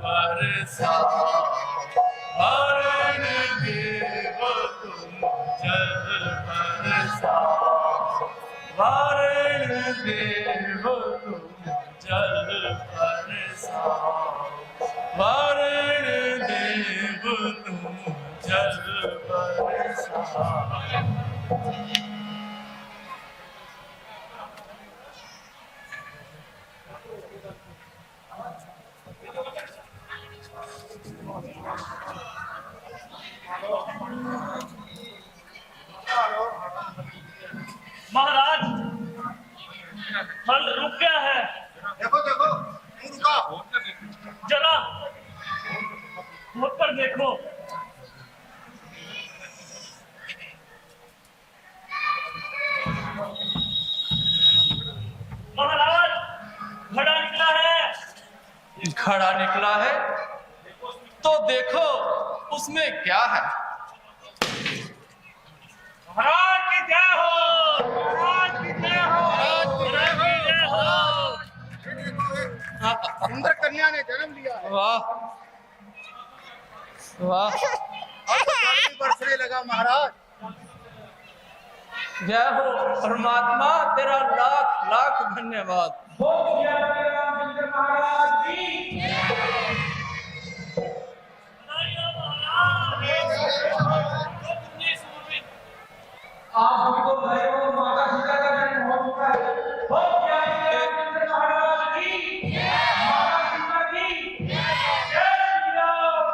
S6: बरसाओ, हरण देव तुम जल बरसाओ, हरण देव तुम जल बरसाओ, वरण देव तुम जल बरसाओ।
S2: महाराज, फल रुक गया है।
S7: देखो देखो, नहीं रुका।
S2: जरा होकर देखो। महाराज, घड़ा निकला है।
S6: घड़ा निकला है तो देखो उसमें क्या है।
S2: महाराज की जय हो, महाराज की जय हो, महाराज की जय हो।
S7: सुंदर कन्या ने जन्म लिया है।
S6: वाह वाह,
S7: अब तो जल भी बरसने लगा महाराज।
S6: जय हो परमात्मा, तेरा लाख लाख धन्यवाद।
S3: आप हमको भाई और माता सीता का जन्म हो चुका है। हो गया रामचंद्र महाराज की, माता सीता की जय श्री राम।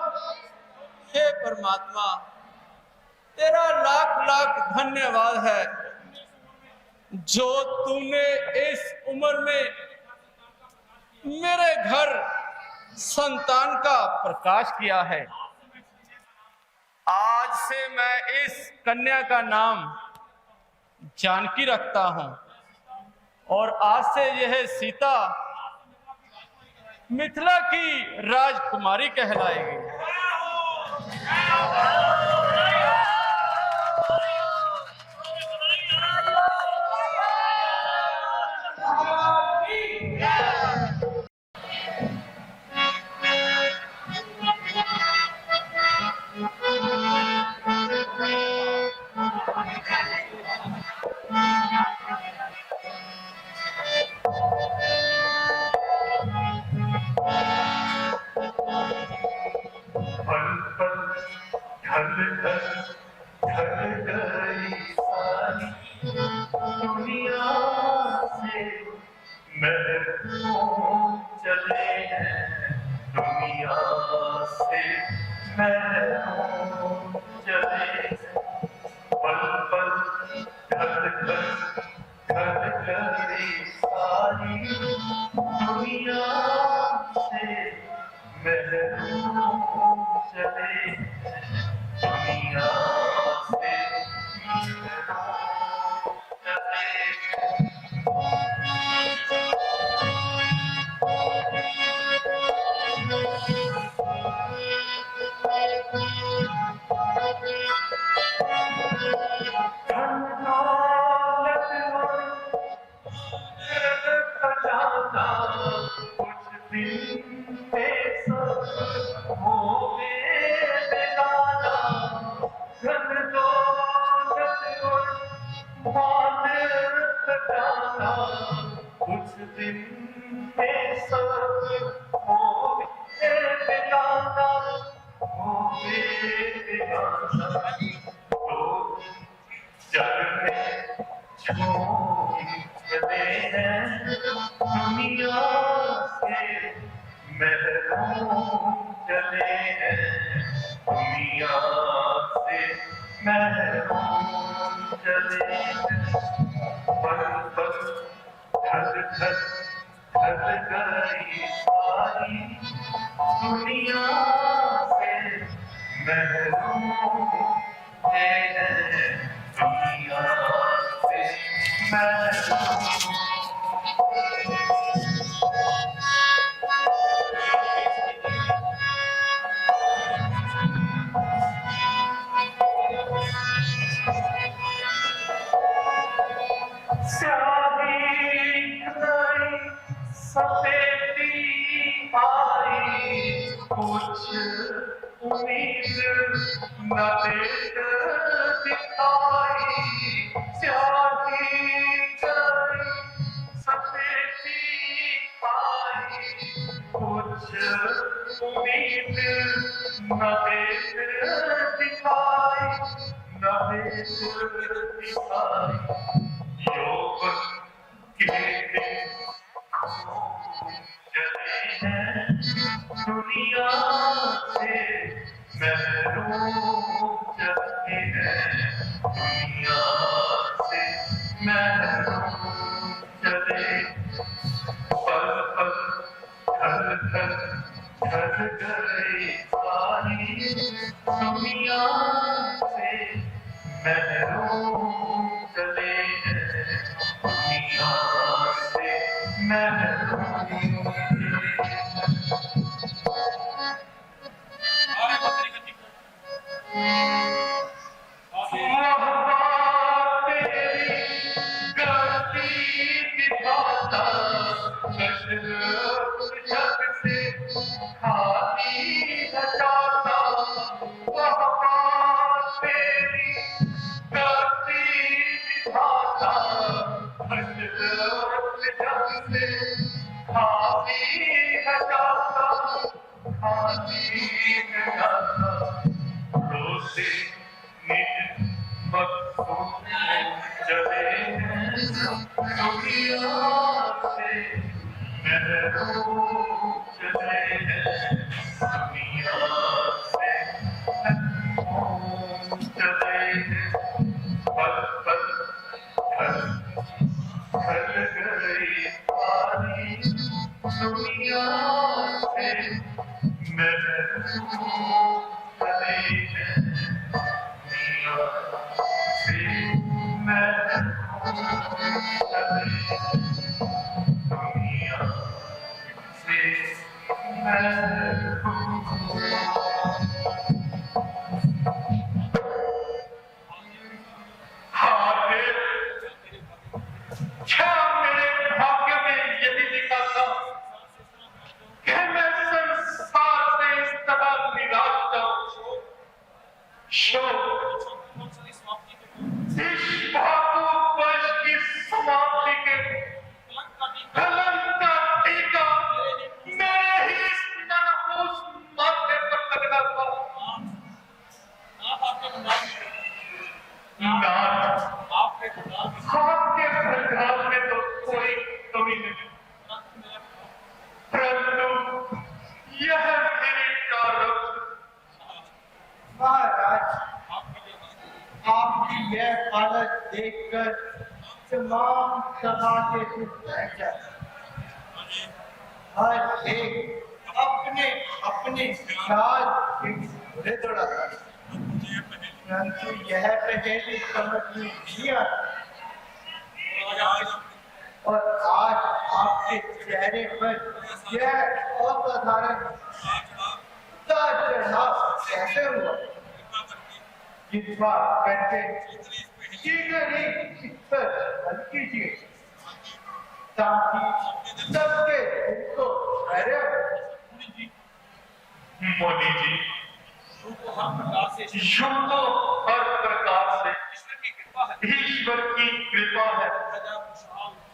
S6: हे परमात्मा, तेरा लाख लाख धन्यवाद है जो तूने इस उम्र में मेरे घर संतान का प्रकाश किया है। आज से मैं इस कन्या का नाम जानकी रखता हूं और आज से यह सीता मिथिला की राजकुमारी कहलाएगी।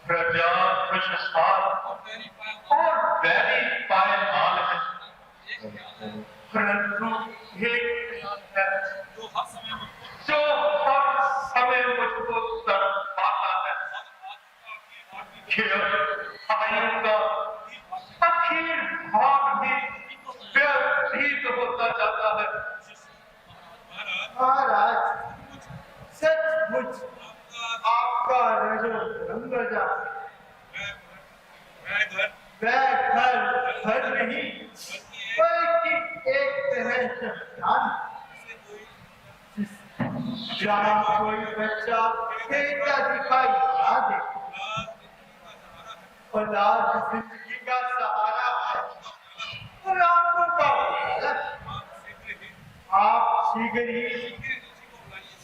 S7: प्रजा खुशहाल और वैरी पायमाल है, परंतु एक है जो हर समय मुझको तड़पाता है कि आयु का आखिर भाग भी व्यतीत होता जाता है।
S5: महाराज, सचमुच आपका रजो रंग जा वह घर नहीं बल्कि एक तरह से जहाँ कोई बच्चा खेलता दिखाई ना दे, औलाद जिंदगी का सहारा है और आपको का आप शीघ्र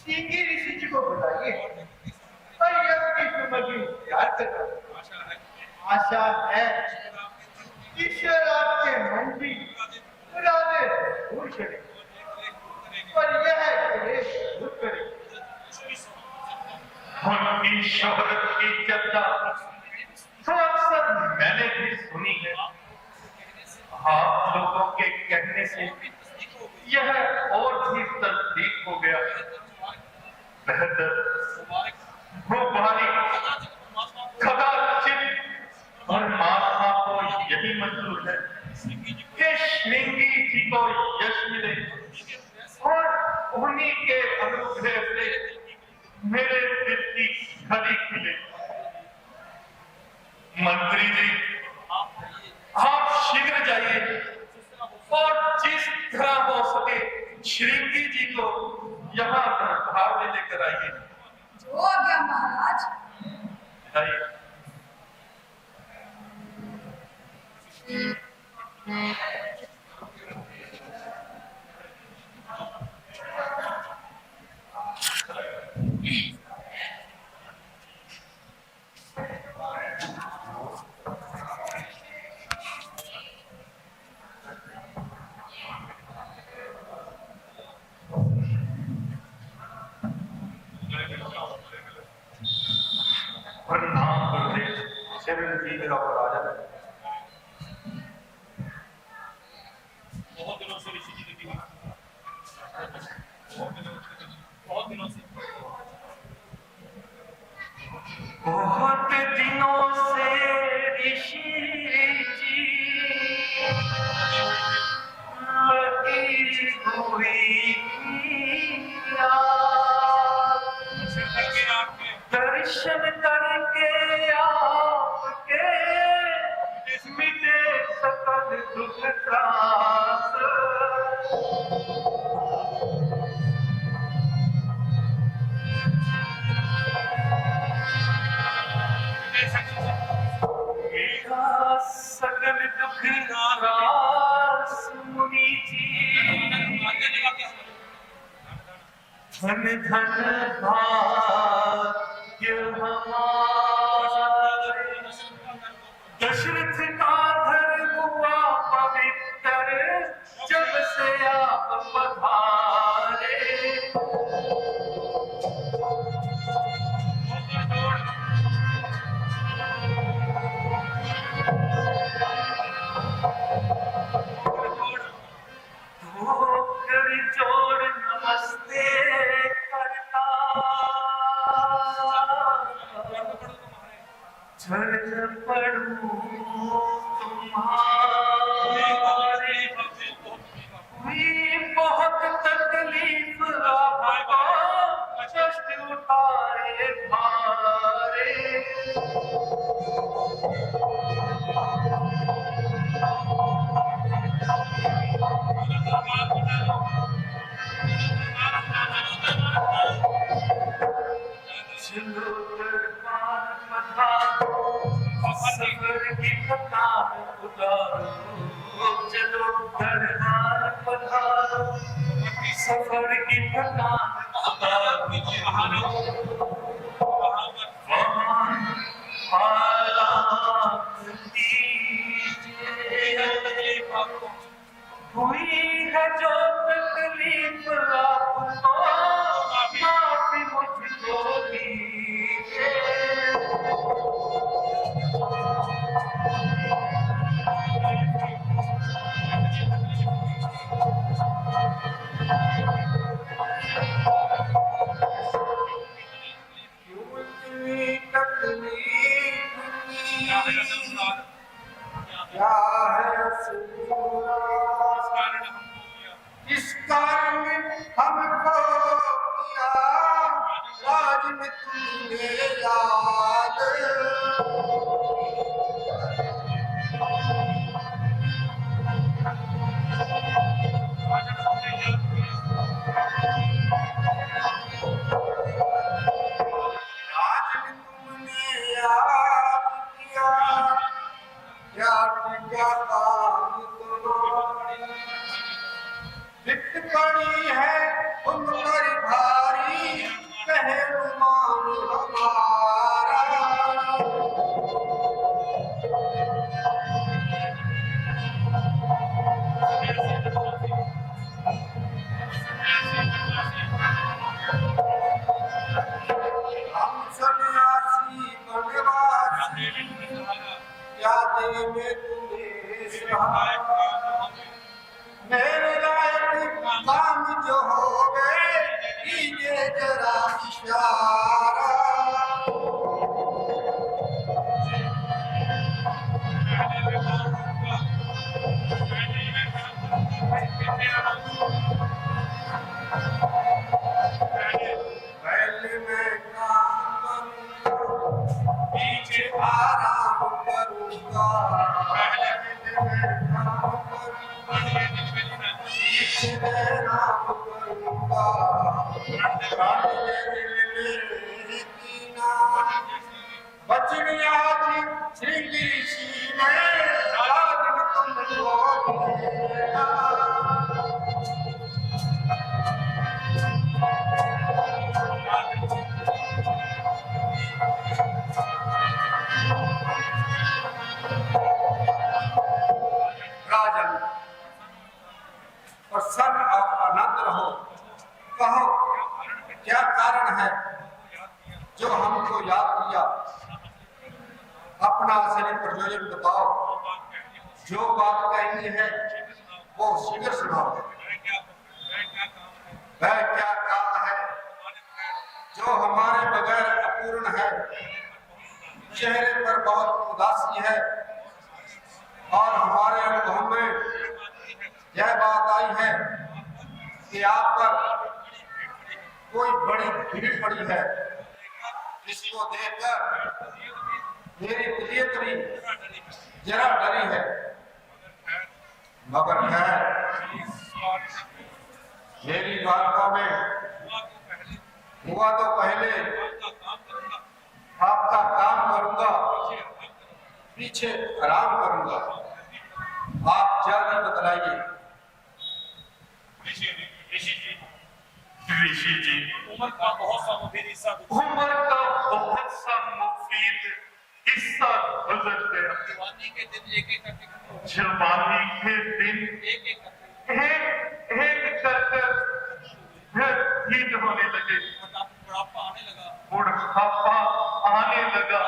S5: ऋषि जी को बुलाइए और यज्ञ सुमग्री तैयार करना। आशा है ईश्वर आपके मन की इरादे दूर करे और यह क्लेश दूर करे।
S7: उनकी शोहरत की चर्चा तो अक्सर मैंने भी सुनी है। आप लोगों के कहने से यह और भी तस्दीक हो गया। बेहतर मुबारक कदाचित और महात्मा को यही मंजूर है कि श्रृंगी जी को यश मिले और उन्हीं के अनुग्रह से मेरे दिल की घड़ी खिले। मंत्री जी, आप शीघ्र जाइए और जिस तरह हो सके श्रृंगी जी को यहाँ दरबार में लेकर आइए।
S8: जो आज्ञा महाराज।
S7: जाइए। प्रणाम गुरुदेव। चिरंजीवी मेरा राजा है।
S4: बहुत दिनों से ऋषि जी की बहुत दिनों से
S7: ऋषि जी लगी हुई दर्शन करके आपके मिटे सकल दुख त्रास। सकल दुख नारास मुनि जी धन धन भाग्य हमारे। दशरथ का धर हुआ पवित्र जब से आप पधारे। कर जोड़ नमस्ते करता चरण पड़ूं तुम्हारे। हुई बहुत तकलीफ आपको कष्ट उठाए भारे। चलो दरबार पधारो सफर की थकान उतारो। चलो दरबार पधारो सफर की थकान उतारो। हालात दीजिए हुई है जो तकलीफ आपको माफी मुझको दीजिए।
S1: क्या है सिंदूरा, इस कारण हमको किया राज में तुमने याद। राज में तुमने याद किया, क्या क्या काम करो, लिट पड़ी है उन पर भारी पहलुमान हमारा। हम सन्यासी बनवासी, यादें में तुम्हें सहारा। मेरे लायक काम जो हो गए, कीजिए जरा इशारा। पहले मैं काम करूंगा, पीछे आराम करूंगा। पहले मैं काम करूंगा, पीछे आराम करूंगा। बचनी आज श्रृंगी ऋषि में, आज तुमको मिलेगा। राजन प्रसन्न और आनंद रहो, कहो क्या कारण है जो हमको याद किया, अपना असली प्रयोजन बताओ। जो बात कहनी है वो शीघ्र सुनाओ। वह क्या काम है जो हमारे बगैर अपूर्ण है, चेहरे पर बहुत उदासी है और हमारे अनुभव में यह बात आई है कि आप पर कोई बड़ी भीड़ पड़ी है, जिसको देखकर मेरी प्रियतरी जरा डरी है। मगर खैर, मेरी द्वारका में हुआ तो पहले आपका काम करूंगा, पीछे आराम करूंगा। आप जल्दी बतलाइए।
S10: ऋषि जी, उम्र का बहुत सा मुफीद हिस्सा गुजर गया। जवानी के दिन एक एक कर व्यतीत होने लगे, बुढ़ापा आने लगा।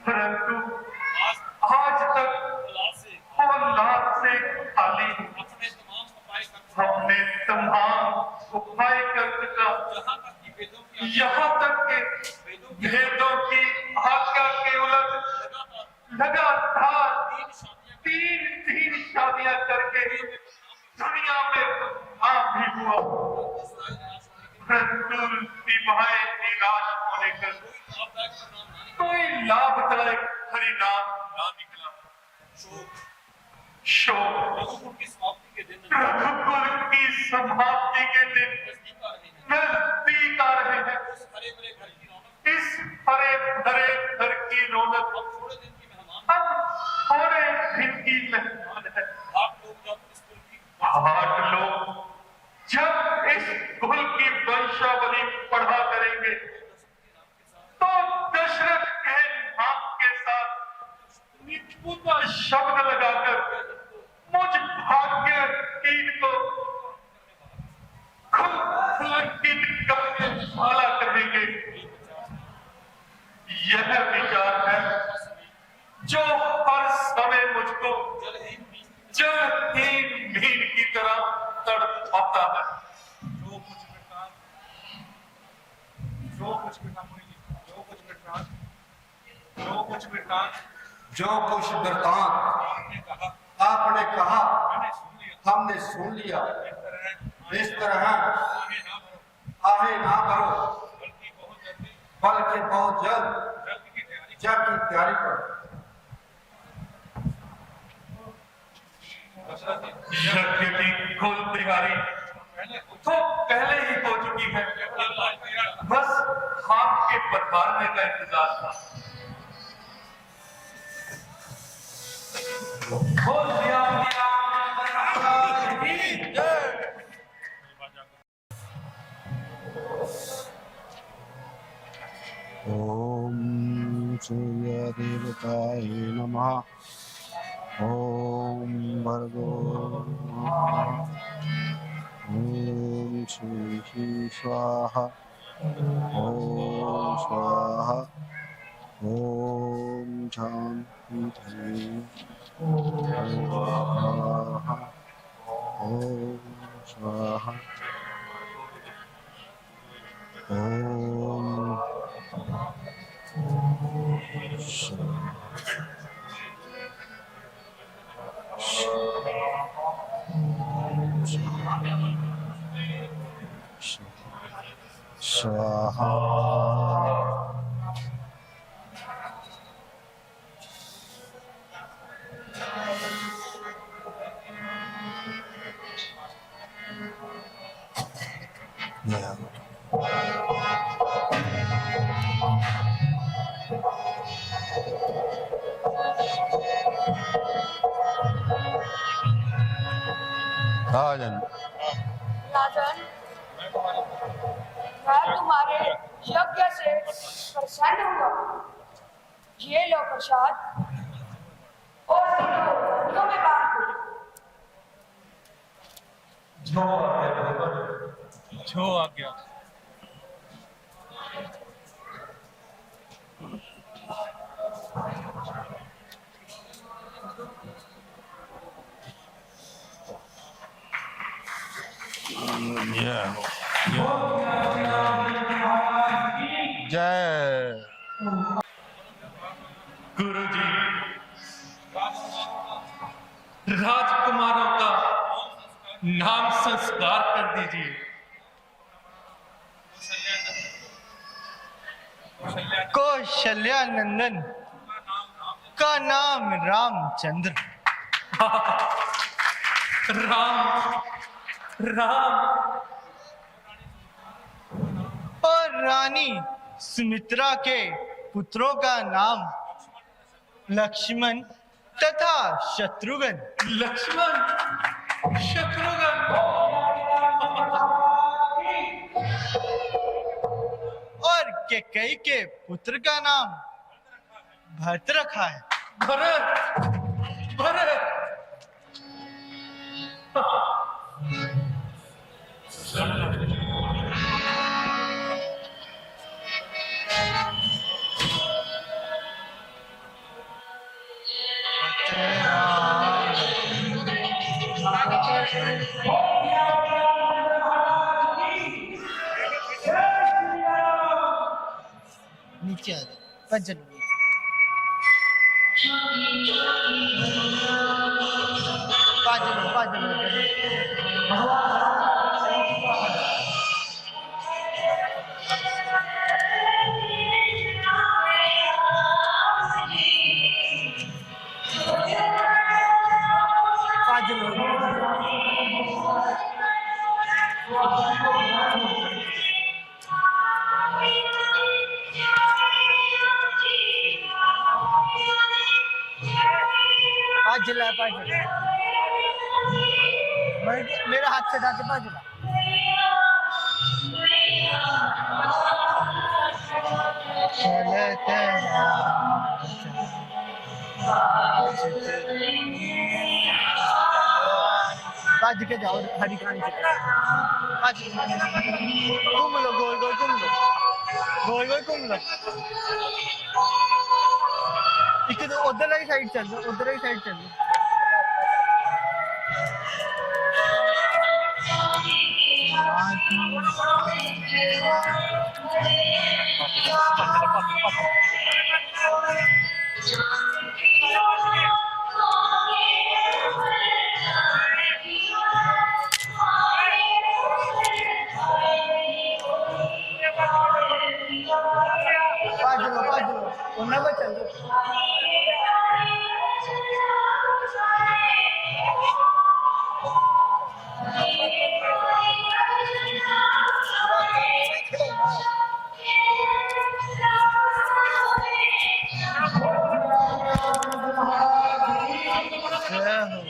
S10: परंतु आज तक औलाद से खाली हूँ। हमने तमाम उपाय कर चुका, यहाँ तक के भेदों की आज्ञा के उलट लगातार तीन शादियां करके दुनिया में आम भी हुआ। परंतु विवाहें निराश होने कर कोई लाभदायक परिणाम ना निकला। शोक रघुकुल की समाप्ति के दिन नजदीक आ रहे हैं। इस हरे भरे घर की रौनक अब थोड़े दिन की मेहमान है। 8 लोग जब इस कुल की वंशावली पढ़ा करेंगे तो दशरथ के नाम के साथ निपुण शब्द लगाकर मुझ भाग्य कीट को खुलकित करके माला करेंगे। यह विचार है जो हर समय मुझको जलहीन मीन की तरह तड़पाता है।
S4: जो कुछ बेटा
S7: जो कुछ वृतांत आपने कहा हमने सुन लिया। इस तरह आहे ना करो, बल्कि बहुत जल्द जग की तैयारी करो।
S10: यज्ञ की कुल तैयारी तो पहले ही हो चुकी है, बस आपके पधारने का इंतजार था।
S1: ओम सूर्य देवताय नमः। ओम भर्गो ओम श्री स्वाहा। ओम स्वाहा। ओम शांति। स्वाहा। ओम स्वाहा। ओम स्वाहा। राजन,
S8: राजन, मैं तुम्हारे यज्ञ से प्रसन्न हुआ। ये लो प्रसाद और तीनों में बांट दो।
S4: जो आ गया।
S1: जय
S10: गुरु जी, राजकुमारों का नाम संस्कार कर दीजिए।
S5: कौशल्या नंदन का नाम रामचंद्र।
S10: राम राम
S5: और रानी सुमित्रा के पुत्रों का नाम लक्ष्मण तथा शत्रुघ्न।
S10: लक्ष्मण शत्रुघ्न
S5: और कैकेयी के पुत्र का नाम भरत रखा है।
S10: भरत भरत
S5: नीचे आ जाओ, भजन मेरा हाथ से डाके बाजला। बाज के जाओ हरी कहानी से घूम लो, गोल गोल घूम लो, गोल गोल घूम लो। एक तो उधर वाली साइड चल लो, उधर वाली साइड चल लो। जय हो।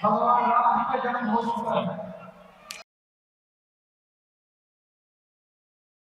S3: भगवान राम जी का जन्म हो चुका है।